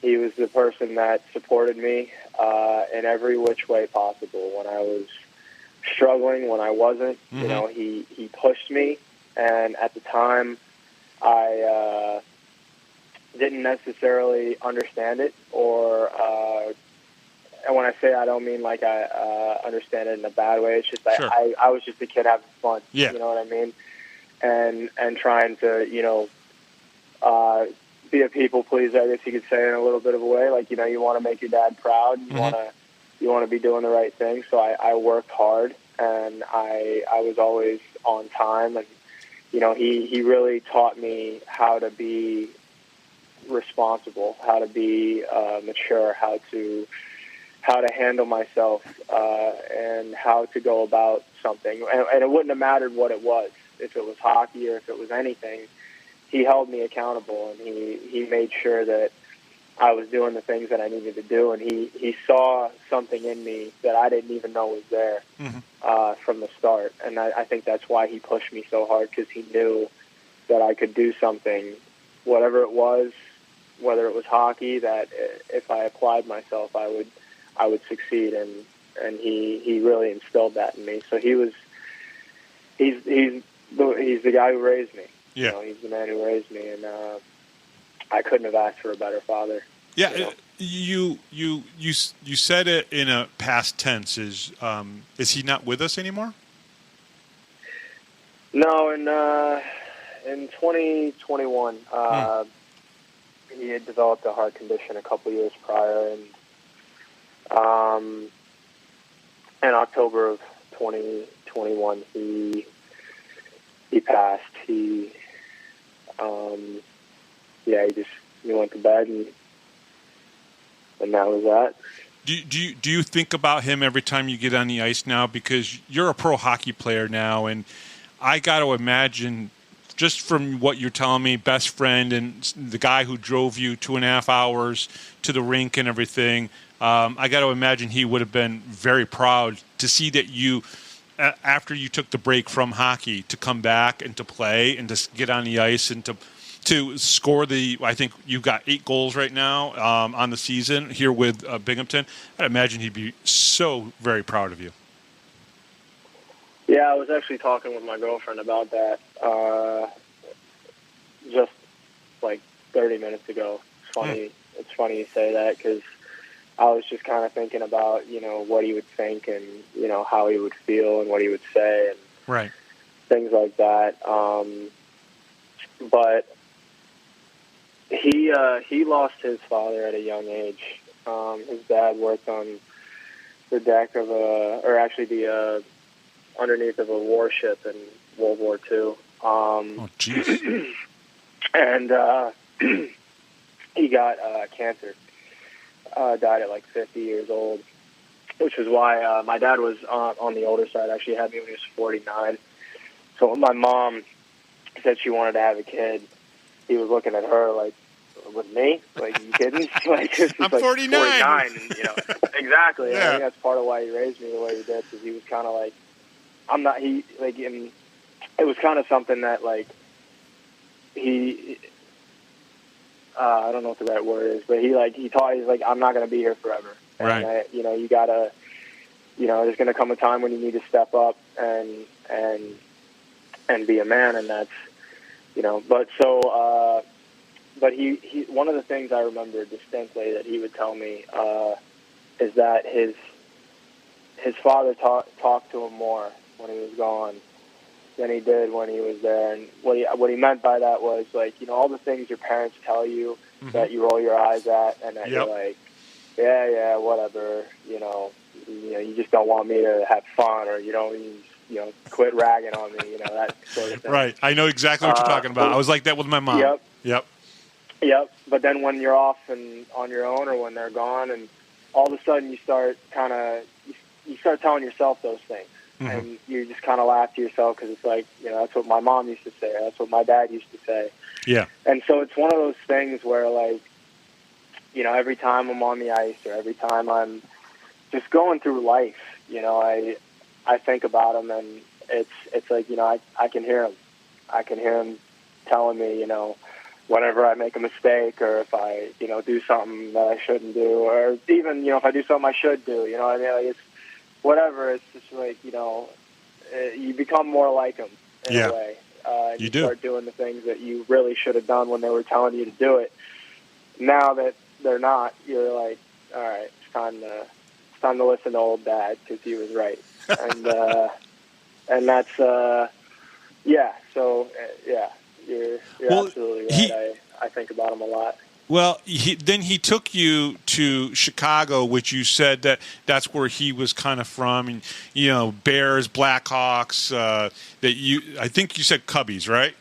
He was the person that supported me in every which way possible. When I was struggling, when I wasn't, he pushed me, and at the time, I didn't necessarily understand it, and when I say I don't mean I understand it in a bad way. It's just Sure. I was just a kid having fun. Yeah. You know what I mean? And trying to be a people pleaser, I guess you could say, in a little bit of a way. You want to make your dad proud. You want to be doing the right thing. So I worked hard, and I was always on time. And he really taught me how to be responsible, how to be mature, how to handle myself, and how to go about something. And it wouldn't have mattered what it was, if it was hockey or if it was anything. He held me accountable, and he made sure that I was doing the things that I needed to do. And he saw something in me that I didn't even know was there from the start. And I think that's why he pushed me so hard, because he knew that I could do something, whatever it was, whether it was hockey, that if I applied myself, I would succeed. And he really instilled that in me. So he's the guy who raised me. Yeah. He's the man who raised me, and I couldn't have asked for a better father. Yeah, you said it in a past tense. Is he not with us anymore? No, in 2021, he had developed a heart condition a couple years prior, and in October of 2021, he passed. He went to bed, and that was that. Do you think about him every time you get on the ice now? Because you're a pro hockey player now, and I got to imagine, just from what you're telling me, best friend and the guy who drove you 2.5 hours to the rink and everything, I got to imagine he would have been very proud to see that you, after you took the break from hockey, to come back and to play and to get on the ice and to score I think you've got 8 goals right now on the season here with Binghamton. I'd imagine he'd be so very proud of you. Yeah, I was actually talking with my girlfriend about that just 30 minutes ago. It's funny you say that, because I was just kind of thinking about, what he would think and, how he would feel and what he would say and right. things like that. But he lost his father at a young age. His dad worked on the deck of underneath of a warship in World War II. Oh, jeez. And he got cancer. Died at 50 years old, which is why my dad was on the older side. Actually had me when he was 49. So when my mom said she wanted to have a kid, he was looking at her with me? Are you kidding? I'm 49. 49, and, exactly. Yeah. I think that's part of why he raised me the way he did, because he was kind of I'm not, and it was kind of something that, he, I don't know what the right word is, but he taught, he's I'm not going to be here forever. Right. And you gotta, there's going to come a time when you need to step up and be a man, and that's, but he one of the things I remember distinctly that he would tell me is that his father talked to him more when he was gone than he did when he was there. And what he meant by that was, like, all the things your parents tell you that you roll your eyes at, and that you're like, yeah, whatever, you just don't want me to have fun, or quit ragging on me, that sort of thing. Right. I know exactly what you're talking about. I was like that with my mom. Yep. But then when you're off and on your own, or when they're gone, and all of a sudden you start telling yourself those things. And you just kind of laugh to yourself, because it's like, that's what my mom used to say. That's what my dad used to say. Yeah. And so it's one of those things where, like, every time I'm on the ice, or every time I'm just going through life, I think about him, and it's like, I can hear him. I can hear him telling me, whenever I make a mistake, or if I, do something that I shouldn't do, or even, if I do something I should do, I mean, like, it's whatever. It's just like, you become more like him in a way. And you start doing the things that you really should have done when they were telling you to do it. Now that they're not, you're like, all right, it's time to listen to old dad, because he was right. And that's you're absolutely right. I think about him a lot. Well, then he took you to Chicago, which you said that's where he was kind of from, and Bears, Blackhawks. I think you said Cubbies, right?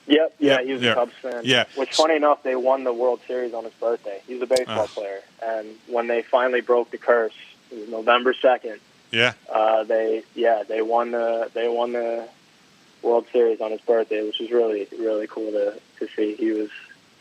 Yep. Yeah, he was a Cubs fan. Yeah. Which, funny enough, they won the World Series on his birthday. He was a baseball player, and when they finally broke the curse, it was November 2nd. Yeah. They won the World Series on his birthday, which was really, really cool to see. He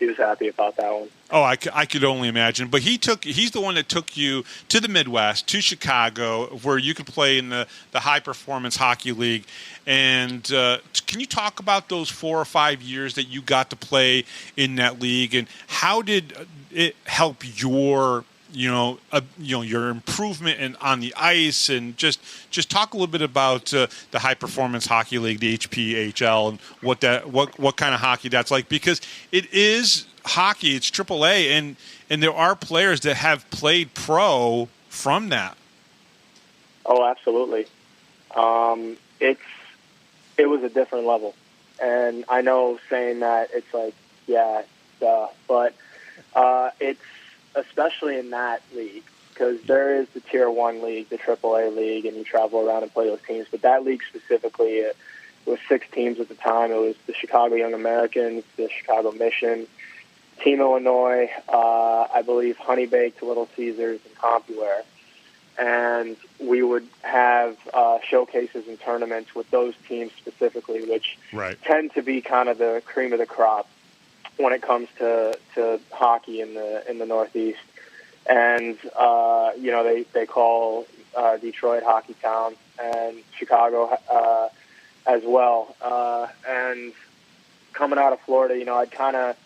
was happy about that one. Oh, I could only imagine. But he's the one that took you to the Midwest, to Chicago, where you could play in the high-performance hockey league. And can you talk about those 4 or 5 years that you got to play in that league, and how did it help your your improvement on the ice, and just talk a little bit about the high performance hockey league, the HPHL, and what kind of hockey that's like, because it is hockey, it's AAA, and there are players that have played pro from that. Oh, absolutely. It was a different level, and I know saying that it's like, yeah, duh, but it's especially in that league, because there is the Tier 1 league, the AAA league, and you travel around and play those teams. But that league specifically, it was 6 teams at the time. It was the Chicago Young Americans, the Chicago Mission, Team Illinois, I believe Honey Baked, Little Caesars, and CompuWare. And we would have showcases and tournaments with those teams specifically, which tend to be kind of the cream of the crop when it comes to hockey in the Northeast. And they call Detroit Hockey Town, and Chicago as well. And coming out of Florida, I'd kind of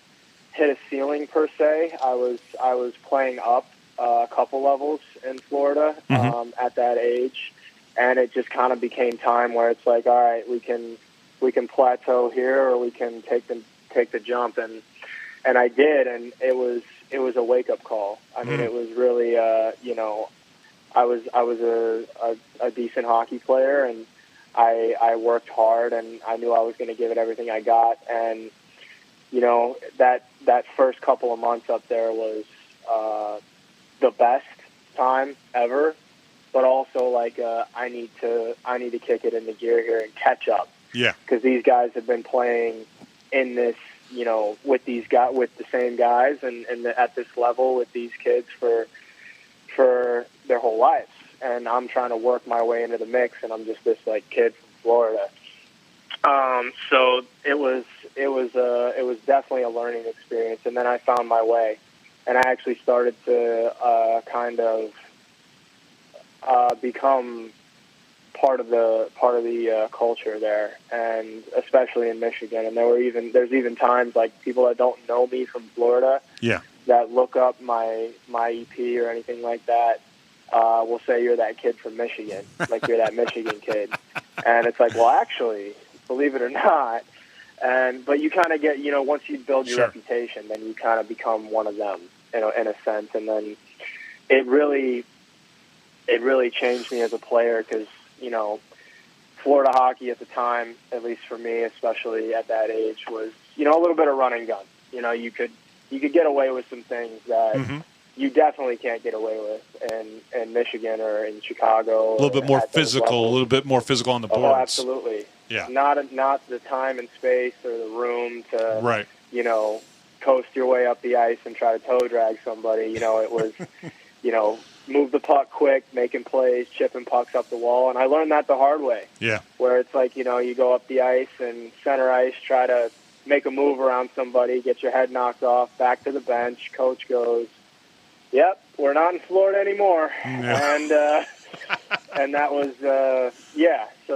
hit a ceiling per se. I was playing up a couple levels in Florida at that age, and it just kind of became time where it's like, all right, we can plateau here, or we can take the jump, and I did, and it was a wake up call. I mean, it was really I was a decent hockey player, and I worked hard, and I knew I was going to give it everything I got, and that first couple of months up there was the best time ever, but also like I need to kick it into gear here and catch up. Yeah, because these guys have been playing in this, with the same guys and at this level with these kids for their whole lives, and I'm trying to work my way into the mix, and I'm just this like kid from Florida. So it was definitely a learning experience, and then I found my way, and I actually started to kind of become part of the culture there, and especially in Michigan. And there's even times like people that don't know me from Florida, that look up my EP or anything like that will say you're that kid from Michigan, like you're that Michigan kid. And it's like, well, actually, believe it or not. But you kind of get, once you build your reputation, then you kind of become one of them, in a sense. And then it really changed me as a player because, Florida hockey at the time, at least for me, especially at that age, was, a little bit of run and gun. You could get away with some things that you definitely can't get away with in Michigan or in Chicago. A little bit more physical on the boards. Oh, absolutely. Yeah. Not the time and space or the room to, coast your way up the ice and try to toe drag somebody. It was, move the puck quick, making plays, chipping pucks up the wall. And I learned that the hard way. Yeah. Where it's like, you go up the ice and center ice, try to make a move around somebody, get your head knocked off, back to the bench. Coach goes, yep, we're not in Florida anymore. Yeah. And that was, so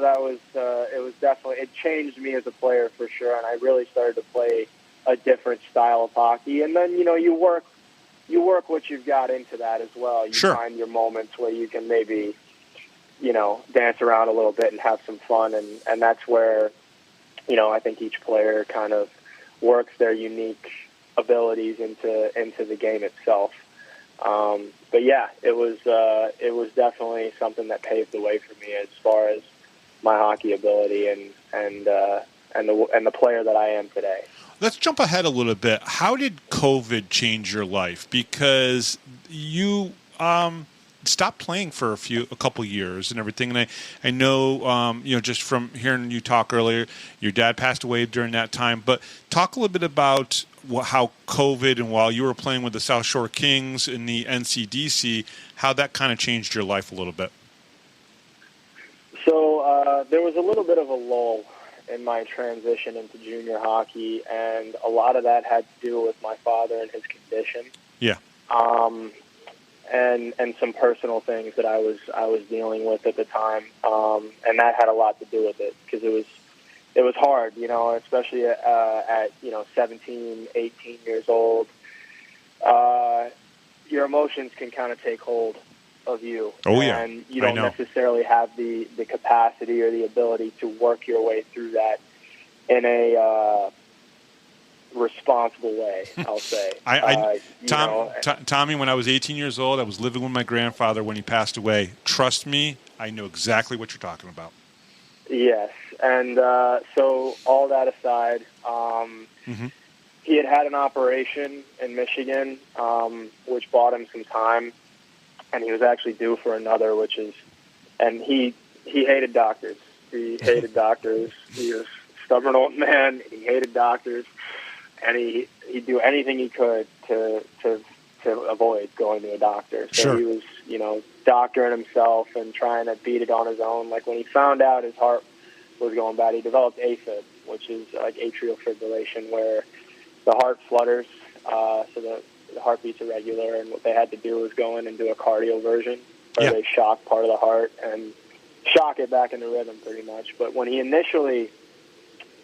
that was, it was definitely, it changed me as a player for sure. And I really started to play a different style of hockey. And then, you work what you've got into that as well. You find your moments where you can maybe, dance around a little bit and have some fun. And that's where, I think each player kind of works their unique abilities into the game itself. But yeah, it was definitely something that paved the way for me as far as my hockey ability and the player that I am today. Let's jump ahead a little bit. How did COVID change your life? Because you stopped playing for a couple years and everything. And I know, just from hearing you talk earlier, your dad passed away during that time. But talk a little bit about how COVID, and while you were playing with the South Shore Kings in the NCDC, how that kind of changed your life a little bit. So there was a little bit of a lull in my transition into junior hockey, and a lot of that had to do with my father and his condition. Yeah. And some personal things that I was dealing with at the time, and that had a lot to do with it because it was hard, especially at 17, 18 years old. Your emotions can kind of take hold of you. Oh, yeah. And you don't necessarily have the capacity or the ability to work your way through that in a responsible way, I'll say. Tommy, when I was 18 years old, I was living with my grandfather when he passed away. Trust me, I know exactly what you're talking about. Yes. And so all that aside, he had an operation in Michigan, which bought him some time. And he was actually due for another, and he hated doctors. He hated doctors. He was a stubborn old man. He hated doctors, and he'd do anything he could to avoid going to a doctor. So he was, doctoring himself and trying to beat it on his own. Like when he found out his heart was going bad, he developed AFib, which is like atrial fibrillation, where the heart flutters, so the heartbeat's irregular, and what they had to do was go in and do a cardioversion, where they shock part of the heart and shock it back into rhythm pretty much. But when he initially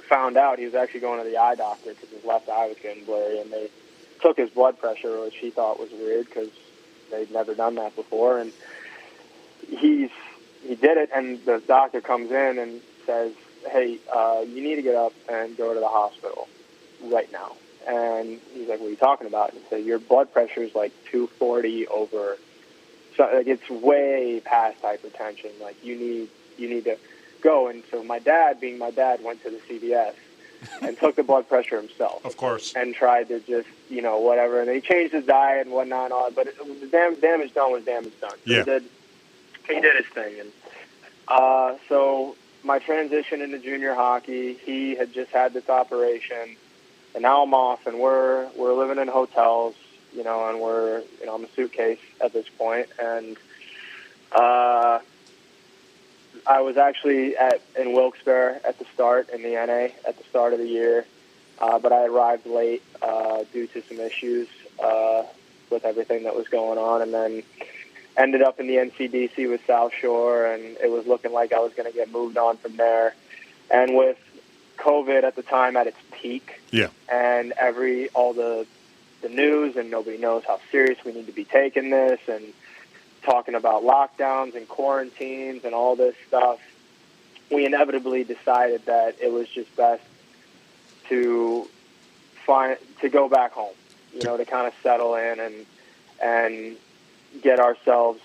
found out, he was actually going to the eye doctor because his left eye was getting blurry, and they took his blood pressure, which he thought was weird because they'd never done that before. And he did it, and the doctor comes in and says, hey, you need to get up and go to the hospital right now. And he's like, what are you talking about? And he said, your blood pressure is like 240 over, so like it's way past hypertension. Like you need to go. And so my dad, being my dad, went to the CVS and took the blood pressure himself. Of course. And tried to just, whatever. And he changed his diet and whatnot and all. But the damage done was damage done. So yeah. He did his thing. And so my transition into junior hockey, he had just had this operation. And now I'm off, and we're living in hotels, and we're, I'm a suitcase at this point. And I was actually in Wilkes-Barre at the start, in the NA, at the start of the year. But I arrived late due to some issues with everything that was going on, and then ended up in the NCDC with South Shore, and it was looking like I was going to get moved on from there. And with COVID at the time at its peak, yeah, and all the the news and nobody knows how serious we need to be taking this, and talking about lockdowns and quarantines and all this stuff, we inevitably decided that it was just best to go back home, to kind of settle in and get ourselves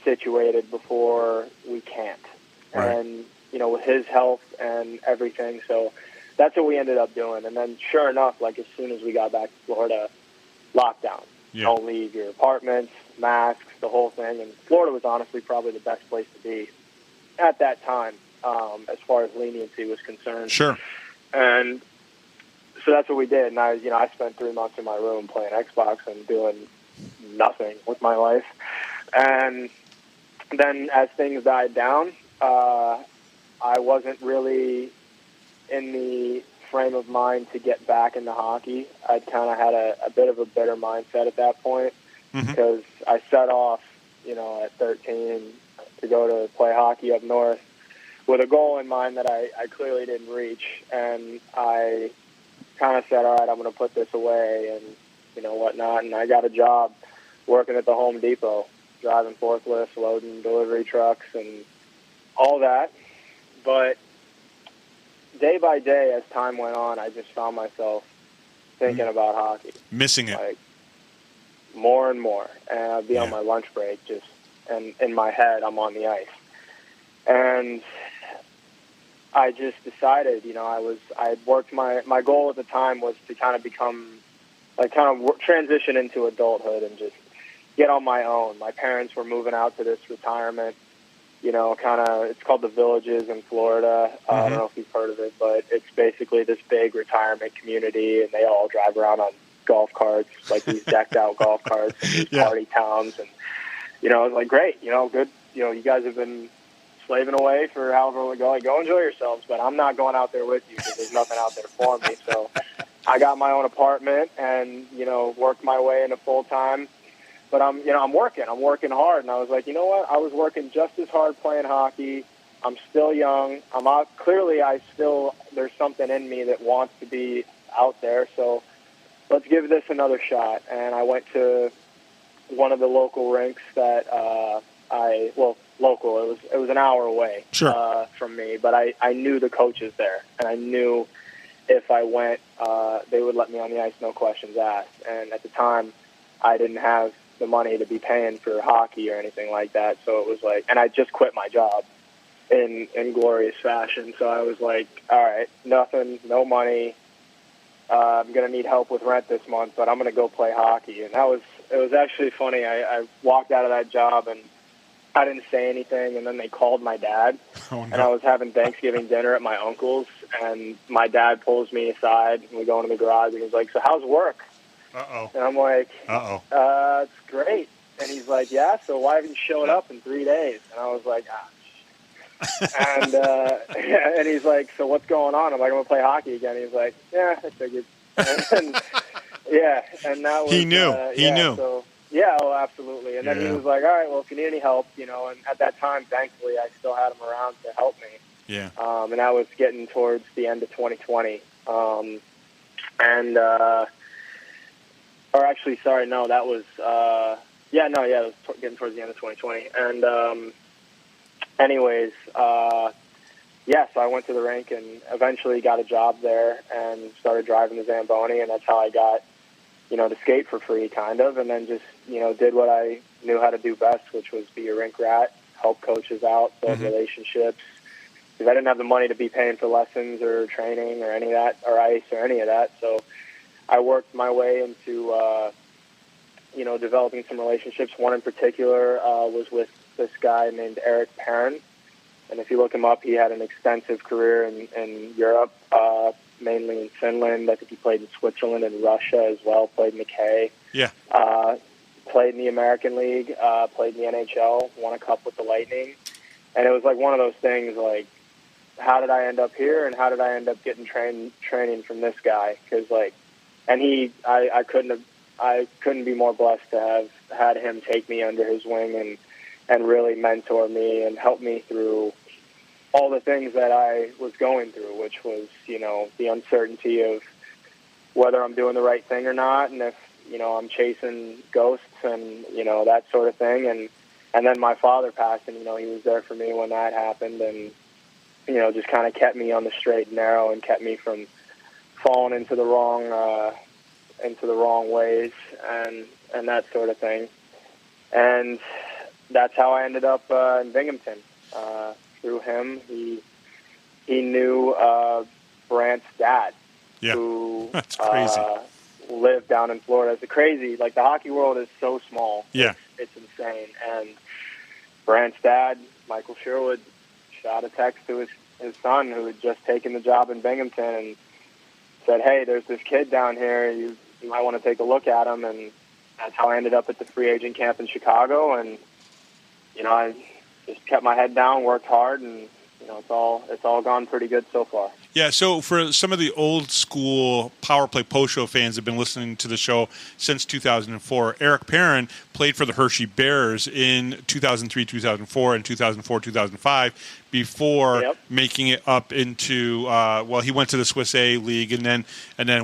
situated before we can't. Right. And, with his health and everything. So that's what we ended up doing. And then sure enough, like as soon as we got back to Florida, lockdown. Yeah. Don't leave your apartments, masks, the whole thing. And Florida was honestly probably the best place to be at that time, as far as leniency was concerned. Sure. And so that's what we did. And I spent 3 months in my room playing Xbox and doing nothing with my life. And then as things died down, I wasn't really in the frame of mind to get back into hockey. I'd kind of had a bit of a bitter mindset at that point, because I set off, at 13 to go to play hockey up north with a goal in mind that I clearly didn't reach. And I kind of said, all right, I'm going to put this away and, whatnot. And I got a job working at the Home Depot, driving forklifts, loading delivery trucks and all that. But day by day, as time went on, I just found myself thinking about hockey. Missing it. Like, more and more. And I'd be on my lunch break and in my head, I'm on the ice. And I just decided, I had worked my goal at the time was to kind of transition into adulthood and just get on my own. My parents were moving out to this retirement, it's called the Villages in Florida. I don't know if you've heard of it, but it's basically this big retirement community, and they all drive around on golf carts, like these decked out golf carts, and these party towns. And, I was like, great, good. You guys have been slaving away for however long ago. Like, go enjoy yourselves, but I'm not going out there with you because there's nothing out there for me. So I got my own apartment and, worked my way into full time. But I'm working hard. And I was like, you know what? I was working just as hard playing hockey. I'm still young. There's something in me that wants to be out there. So let's give this another shot. And I went to one of the local rinks that local. It was an hour away from me, but I knew the coaches there, and I knew if I went, they would let me on the ice, no questions asked. And at the time, I didn't have the money to be paying for hockey or anything like that. So it was like, and I just quit my job in glorious fashion. So I was like, all right, nothing, no money. I'm going to need help with rent this month, but I'm going to go play hockey. And it was actually funny. I walked out of that job and I didn't say anything. And then they called my dad. Oh, no. And I was having Thanksgiving dinner at my uncle's, and my dad pulls me aside and we go into the garage and he's like, so how's work? Uh-oh. And I'm like, it's great. And he's like, yeah, so why haven't you showed up in 3 days? And I was like, and and he's like, so what's going on? I'm like, I'm going to play hockey again. He's like, yeah, I figured. and that was... He knew. He knew. So, absolutely. And then he was like, all right, well, if you need any help, and at that time, thankfully, I still had him around to help me. Yeah. And that was getting towards the end of 2020. Or actually, sorry, no, that was, it was getting towards the end of 2020. And anyways, so I went to the rink and eventually got a job there and started driving the Zamboni, and that's how I got, to skate for free, kind of, and then just, did what I knew how to do best, which was be a rink rat, help coaches out, build relationships, because I didn't have the money to be paying for lessons or training or any of that, or ice or any of that, so I worked my way into, developing some relationships. One in particular was with this guy named Eric Perrin. And if you look him up, he had an extensive career in Europe, mainly in Finland. I think he played in Switzerland and Russia as well, played in the K. Yeah. Played in the American League, played in the NHL, won a cup with the Lightning. And it was like one of those things like, how did I end up here and how did I end up getting training from this guy? Because I couldn't be more blessed to have had him take me under his wing and really mentor me and help me through all the things that I was going through, which was, the uncertainty of whether I'm doing the right thing or not, and if, I'm chasing ghosts and, that sort of thing. And then my father passed, and, he was there for me when that happened, and, just kind of kept me on the straight and narrow and kept me from falling into the wrong ways and that sort of thing. And that's how I ended up in Binghamton. Through him, he knew Brant's dad, who that's crazy. Lived down in Florida. It's crazy. Like, the hockey world is so small. Yeah, it's insane. And Brant's dad, Michael Sherwood, shot a text to his son, who had just taken the job in Binghamton, and said, "Hey, there's this kid down here. You might want to take a look at him." And that's how I ended up at the free agent camp in Chicago. And I just kept my head down, worked hard, and it's all gone pretty good so far. Yeah, so for some of the old school Power Play Post Show fans that have been listening to the show since 2004, Eric Perrin played for the Hershey Bears in 2003, 2004, and 2004, 2005 before making it up into, he went to the Swiss A League and then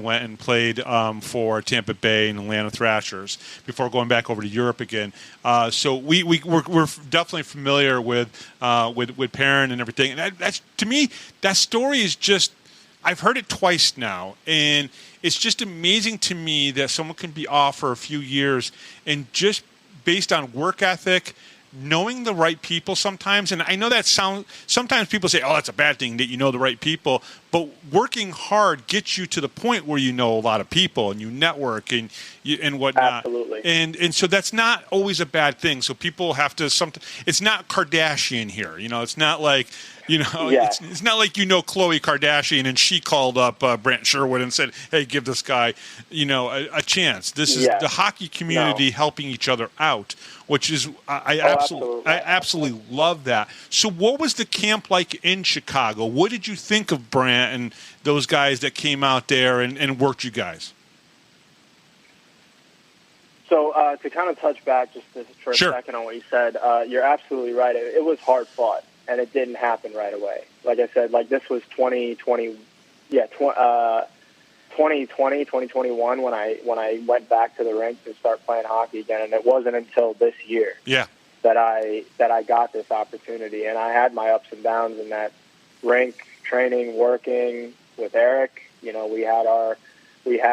went and played for Tampa Bay and Atlanta Thrashers before going back over to Europe again. So we're definitely familiar with Perrin and everything. And that's, to me, that story is just, I've heard it twice now, and it's just amazing to me that someone can be off for a few years and just based on work ethic, knowing the right people sometimes. And I know that sometimes people say, oh, that's a bad thing that you know the right people, but working hard gets you to the point where you know a lot of people and you network and whatnot. Absolutely. And so that's not always a bad thing. So people have to, it's not Kardashian here. It's not like, it's not like Khloe Kardashian and she called up Brant Sherwood and said, hey, give this guy, a chance. This is the hockey community helping each other out, which is, I absolutely love that. So what was the camp like in Chicago? What did you think of Brant and those guys that came out there and worked you guys? So to kind of touch back just for a second on what you said, you're absolutely right. It was hard fought, and it didn't happen right away. Like I said, this was 2021 when I went back to the rink to start playing hockey again, and it wasn't until this year that I got this opportunity. And I had my ups and downs in that rink, training, working with Eric. We had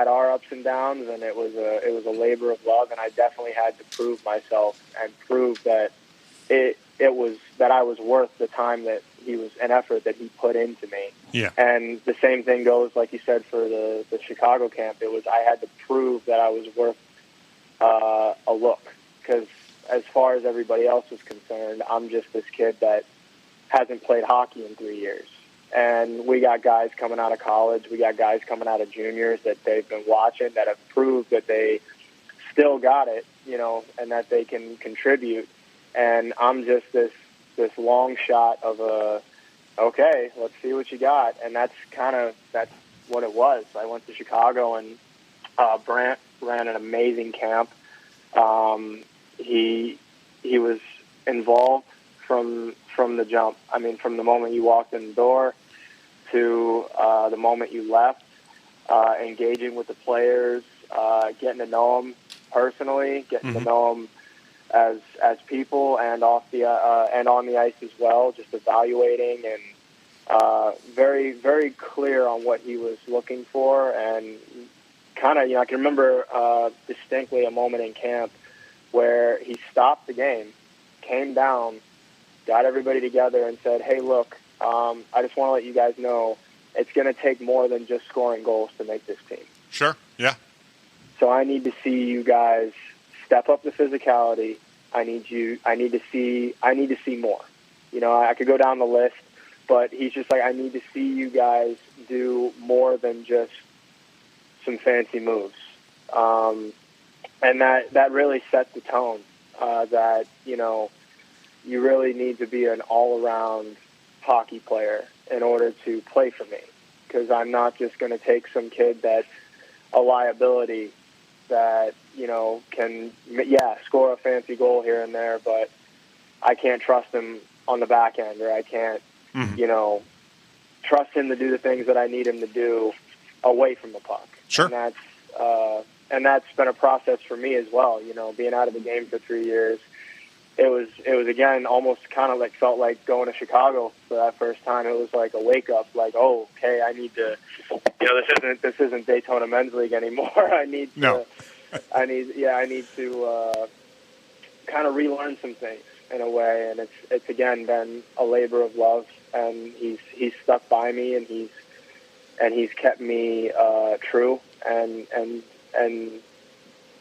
our ups and downs, and it was a labor of love, and I definitely had to prove myself and prove that that I was worth the time that he was, an effort that he put into me. Yeah. And the same thing goes, like you said, for the Chicago camp. I had to prove that I was worth a look, because as far as everybody else was concerned, I'm just this kid that hasn't played hockey in 3 years. And we got guys coming out of college, we got guys coming out of juniors that they've been watching that have proved that they still got it, and that they can contribute. And I'm just this long shot of okay, let's see what you got. And that's what it was. I went to Chicago, and Brant ran an amazing camp. He was involved from the jump. I mean, from the moment you walked in the door to the moment you left, engaging with the players, getting to know them personally, getting to know them as people, and off the and on the ice as well, just evaluating, and very, very clear on what he was looking for. And kind of, I can remember distinctly a moment in camp where he stopped the game, came down, got everybody together, and said, hey, look, I just want to let you guys know it's going to take more than just scoring goals to make this team. Sure, yeah. So I need to see you guys step up the physicality. I need to see more. I could go down the list, but he's just like, I need to see you guys do more than just some fancy moves. And that really set the tone, that, you really need to be an all-around hockey player in order to play for me, because I'm not just going to take some kid that's a liability that, can, score a fancy goal here and there, but I can't trust him on the back end, or I can't, trust him to do the things that I need him to do away from the puck. Sure. And that's been a process for me as well. You know, being out of the game for 3 years, it was again almost kind of like felt like going to Chicago for that first time. It was like a wake up, like, oh, okay, I need to, you know, this isn't Daytona Men's League anymore. I need to kind of relearn some things in a way, and it's again been a labor of love, and he's stuck by me, and he's kept me true and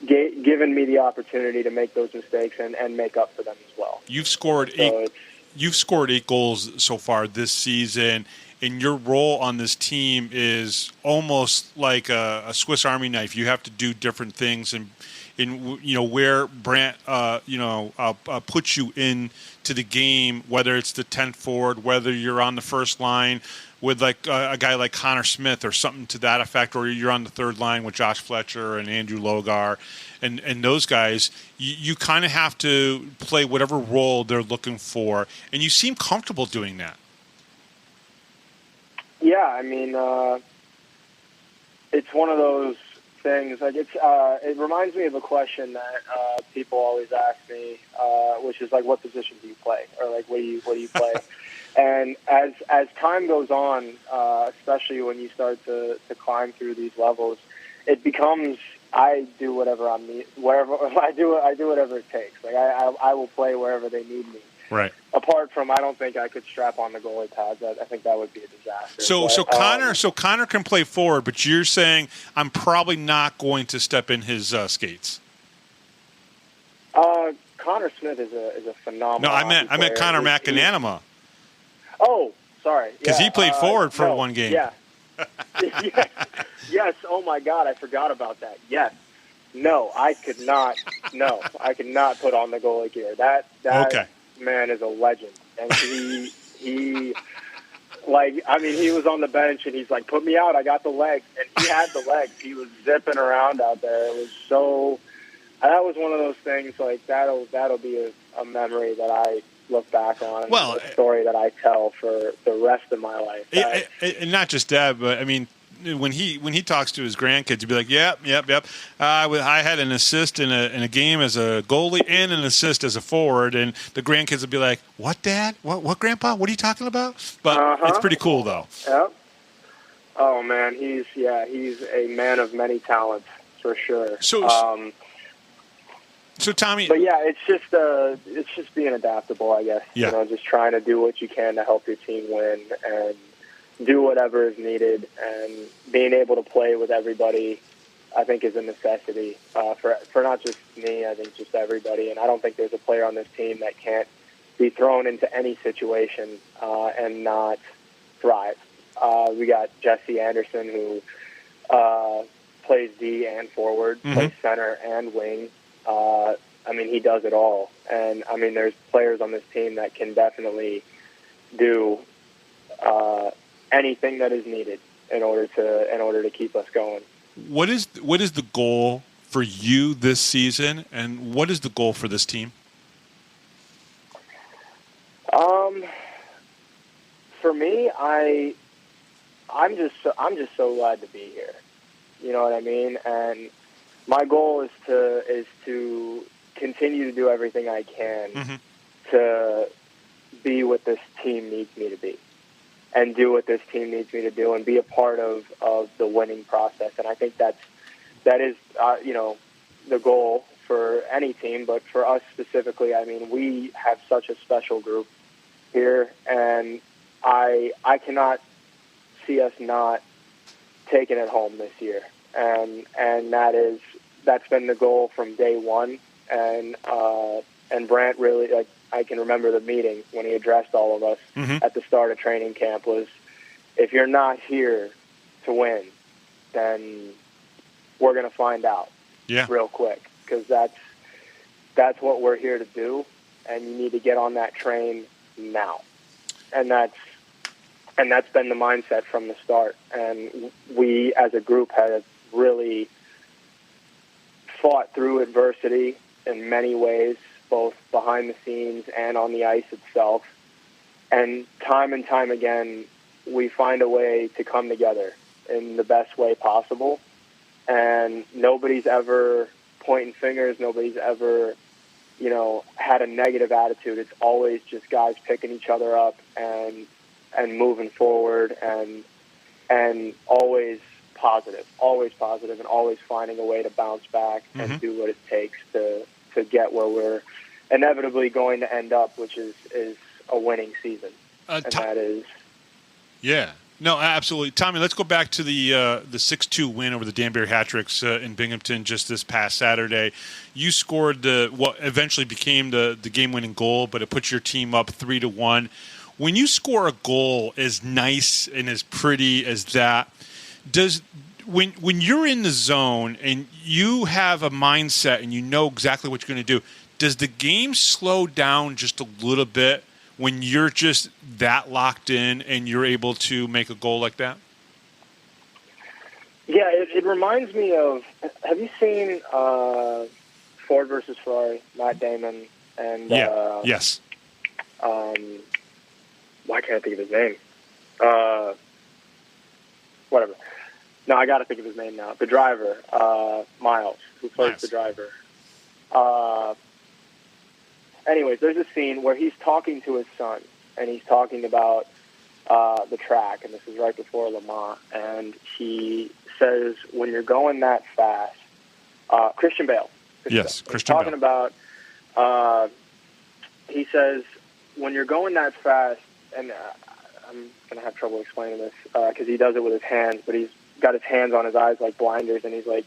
given me the opportunity to make those mistakes and make up for them as well. You've scored eight goals so far this season, and your role on this team is almost like a Swiss Army knife. You have to do different things, and you know where Brant puts you into the game, whether it's the 10th forward, whether you're on the first line with like a guy like Connor Smith or something to that effect, or you're on the third line with Josh Fletcher and Andrew Logar and those guys. You kind of have to play whatever role they're looking for, and you seem comfortable doing that. Yeah, I mean, it's one of those things. Like it reminds me of a question that people always ask me, which is like, what position do you play, or like what do you play? And as time goes on, especially when you start to climb through these levels, it becomes I do whatever I need, wherever I do whatever it takes. Like I will play wherever they need me. Right. Apart from, I don't think I could strap on the goalie pads. I think that would be a disaster. So Connor can play forward, but you're saying I'm probably not going to step in his skates. Connor Smith is a phenomenal. No, I meant Connor McAnanima. Oh, sorry. Because he played forward for one game. Yeah. Yes. Oh my God, I forgot about that. Yes. No, I could not. No, I could not put on the goalie gear. That okay. Man is a legend, and he he was on the bench and he's like, put me out, I got the legs, and he had the legs. He was zipping around out there. It was so. That was one of those things like that'll be a memory that I look back on. Well, a story that I tell for the rest of my life. And not just that, but I mean, when he talks to his grandkids, he'd be like, yep. I had an assist in a game as a goalie and an assist as a forward, and the grandkids would be like, what, Dad? What, Grandpa? What are you talking about? But it's pretty cool, though. Yep. Oh man, he's a man of many talents for sure. So Tommy, but yeah, it's just being adaptable, I guess. Yeah. You know, just trying to do what you can to help your team win and do whatever is needed, and being able to play with everybody, I think, is a necessity for not just me. I think just everybody, and I don't think there's a player on this team that can't be thrown into any situation and not thrive. We got Jesse Anderson, who plays D and forward, plays center and wing. He does it all, and there's players on this team that can definitely do anything that is needed in order to keep us going. What is the goal for you this season, and what is the goal for this team? For me, I'm just so glad to be here. You know what I mean? And my goal is to continue to do everything I can to be what this team needs me to be, and do what this team needs me to do, and be a part of the winning process. And I think that is the goal for any team, but for us specifically, we have such a special group here, and I cannot see us not taking it home this year. And that's been the goal from day one. And Brant really, like, I can remember the meeting when he addressed all of us at the start of training camp was, if you're not here to win, then we're going to find out real quick, because that's what we're here to do, and you need to get on that train now. And that's been the mindset from the start. And we as a group have really fought through adversity in many ways, both behind the scenes and on the ice itself. And time again, we find a way to come together in the best way possible and nobody's ever pointing fingers. Nobody's ever, had a negative attitude. It's always just guys picking each other up and moving forward and always positive, and always finding a way to bounce back and do what it takes to get where we're inevitably going to end up, which is a winning season. And that is... Yeah. No, absolutely. Tommy, let's go back to the 6-2 win over the Danbury Hat-Tricks in Binghamton just this past Saturday. You scored what eventually became the game-winning goal, but it puts your team up 3-1. When you score a goal as nice and as pretty as that, when you're in the zone and you have a mindset and you know exactly what you're going to do, does the game slow down just a little bit when you're just that locked in and you're able to make a goal like that? Yeah, it reminds me of, have you seen Ford versus Ferrari, Matt Damon? And yes. Why can't I think of his name? Whatever. No, I got to think of his name now. The driver, Miles, who plays the driver. Anyways, there's a scene where he's talking to his son, and he's talking about the track, and this is right before Le Mans, and he says, when you're going that fast, Christian Bale. Christian talking Bale. about, he says, when you're going that fast, and I'm going to have trouble explaining this because he does it with his hands, but he's got his hands on his eyes like blinders, and he's like,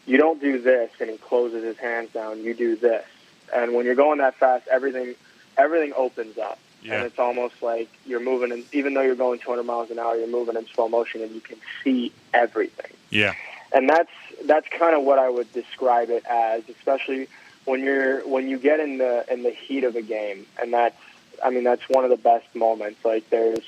you don't do this, and he closes his hands down, you do this. And when you're going that fast, everything opens up. Yeah. And it's almost like you're moving, and even though you're going 200 miles an hour, you're moving in slow motion, and you can see everything. Yeah. And that's kind of what I would describe it as, especially when you get in the heat of a game, and that's one of the best moments. Like there's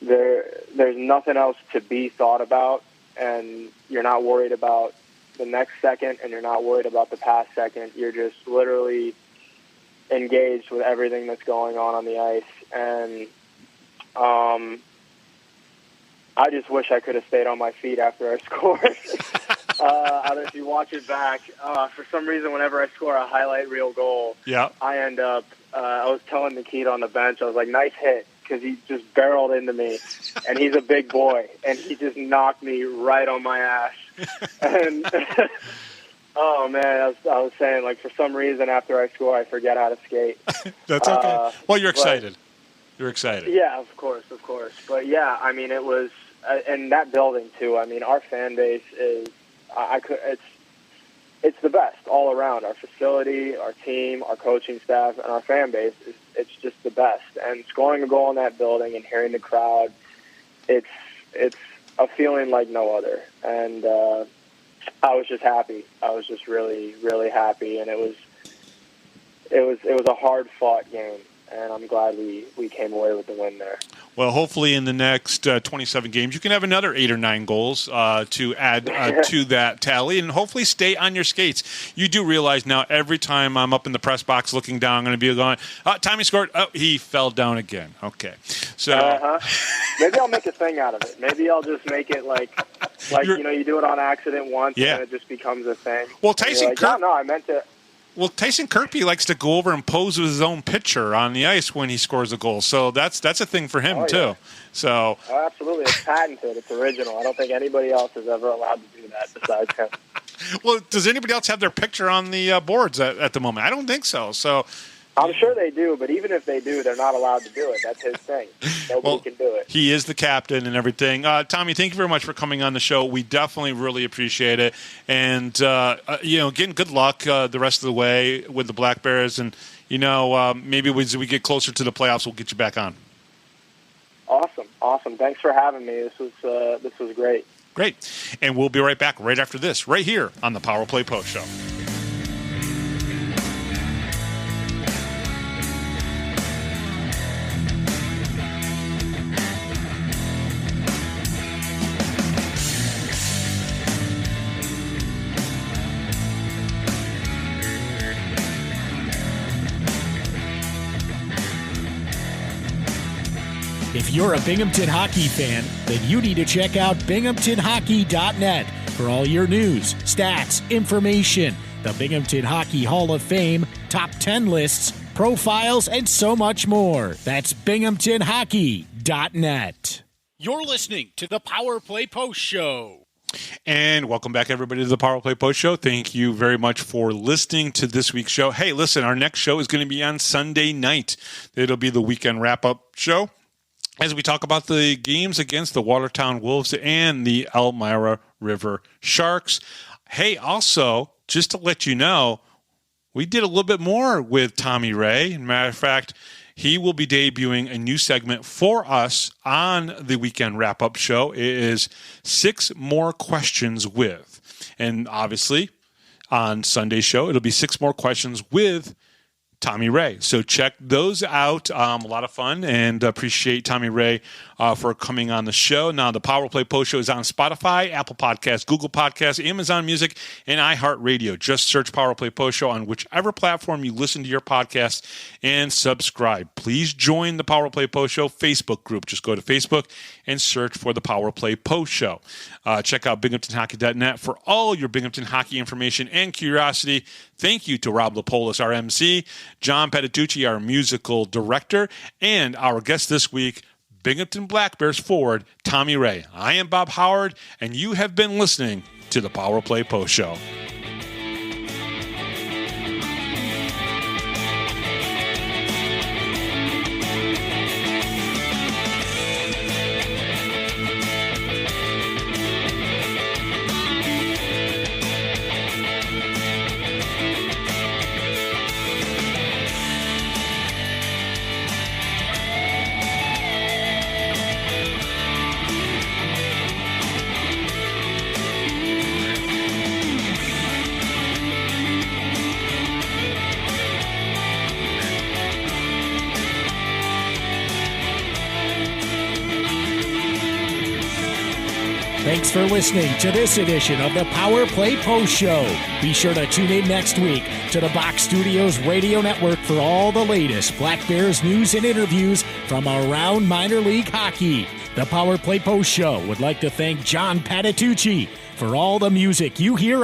nothing else to be thought about, and you're not worried about the next second, and you're not worried about the past second. You're just literally engaged with everything that's going on the ice. And I just wish I could have stayed on my feet after I scored. If you watch it back, for some reason, whenever I score a highlight reel goal, I end up, I was telling Nikita on the bench, I was like, nice hit, because he just barreled into me, and he's a big boy, and he just knocked me right on my ass. And oh man, I was saying, like, for some reason after I score, I forget how to skate. That's okay. Well, you're excited. You're excited. Yeah, of course. But yeah, I mean, it was, and that building too. I mean, our fan base is, it's the best all around. Our facility, our team, our coaching staff, and our fan base it's just the best. And scoring a goal in that building and hearing the crowd, it's a feeling like no other. And I was just happy. I was just really, really happy. And it was a hard-fought game, and I'm glad we came away with the win there. Well, hopefully in the next 27 games, you can have another 8 or 9 goals to add to that tally, and hopefully stay on your skates. You do realize now every time I'm up in the press box looking down, I'm going to be going, Tommy scored. Oh, he fell down again. Okay. So maybe I'll make a thing out of it. Maybe I'll just make it like you do it on accident once, and it just becomes a thing. Well, Tyson Kirk. No, I meant to. Well, Tyson Kirkby likes to go over and pose with his own picture on the ice when he scores a goal. So that's a thing for him, too. So absolutely. It's patented. It's original. I don't think anybody else is ever allowed to do that besides him. Well, does anybody else have their picture on the boards at the moment? I don't think so. So I'm sure they do, but even if they do, they're not allowed to do it. That's his thing. Nobody can do it. He is the captain and everything. Tommy, thank you very much for coming on the show. We definitely really appreciate it. And, again, good luck the rest of the way with the Black Bears. And, maybe as we get closer to the playoffs, we'll get you back on. Awesome. Thanks for having me. This was great. Great. And we'll be right back right after this, right here on the Power Play Post Show. If you're a Binghamton hockey fan, then you need to check out binghamtonhockey.net. for all your news, stats, information, the Binghamton Hockey Hall of Fame, top 10 lists, profiles, and so much more. That's binghamtonhockey.net. You're listening to the Power Play Post Show. And welcome back, everybody, to the Power Play Post Show. Thank you very much for listening to this week's show. Hey, listen, our next show is going to be on Sunday night. It'll be the weekend wrap-up show as we talk about the games against the Watertown Wolves and the Elmira River Sharks. Hey, also, just to let you know, we did a little bit more with Tommy Wray. Matter of fact, he will be debuting a new segment for us on the weekend wrap-up show. It is 6 More Questions With. And obviously, on Sunday's show, it'll be 6 More Questions with Tommy Wray. So check those out. A lot of fun, and appreciate Tommy Wray for coming on the show. Now, the Power Play Post Show is on Spotify, Apple Podcasts, Google Podcasts, Amazon Music, and iHeartRadio. Just search Power Play Post Show on whichever platform you listen to your podcast and subscribe. Please join the Power Play Post Show Facebook group. Just go to Facebook and search for the Power Play Post Show. Check out binghamtonhockey.net for all your Binghamton hockey information and curiosity. Thank you to Rob Lapolis, our MC, John Patitucci, our musical director, and our guest this week, Binghamton Black Bears forward, Tommy Wray. I am Bob Howard, and you have been listening to the Power Play Post Show. Thanks for listening to this edition of the Power Play Post Show. Be sure to tune in next week to the Box Studios Radio Network for all the latest Black Bears news and interviews from around minor league hockey. The Power Play Post Show would like to thank John Patitucci for all the music you hear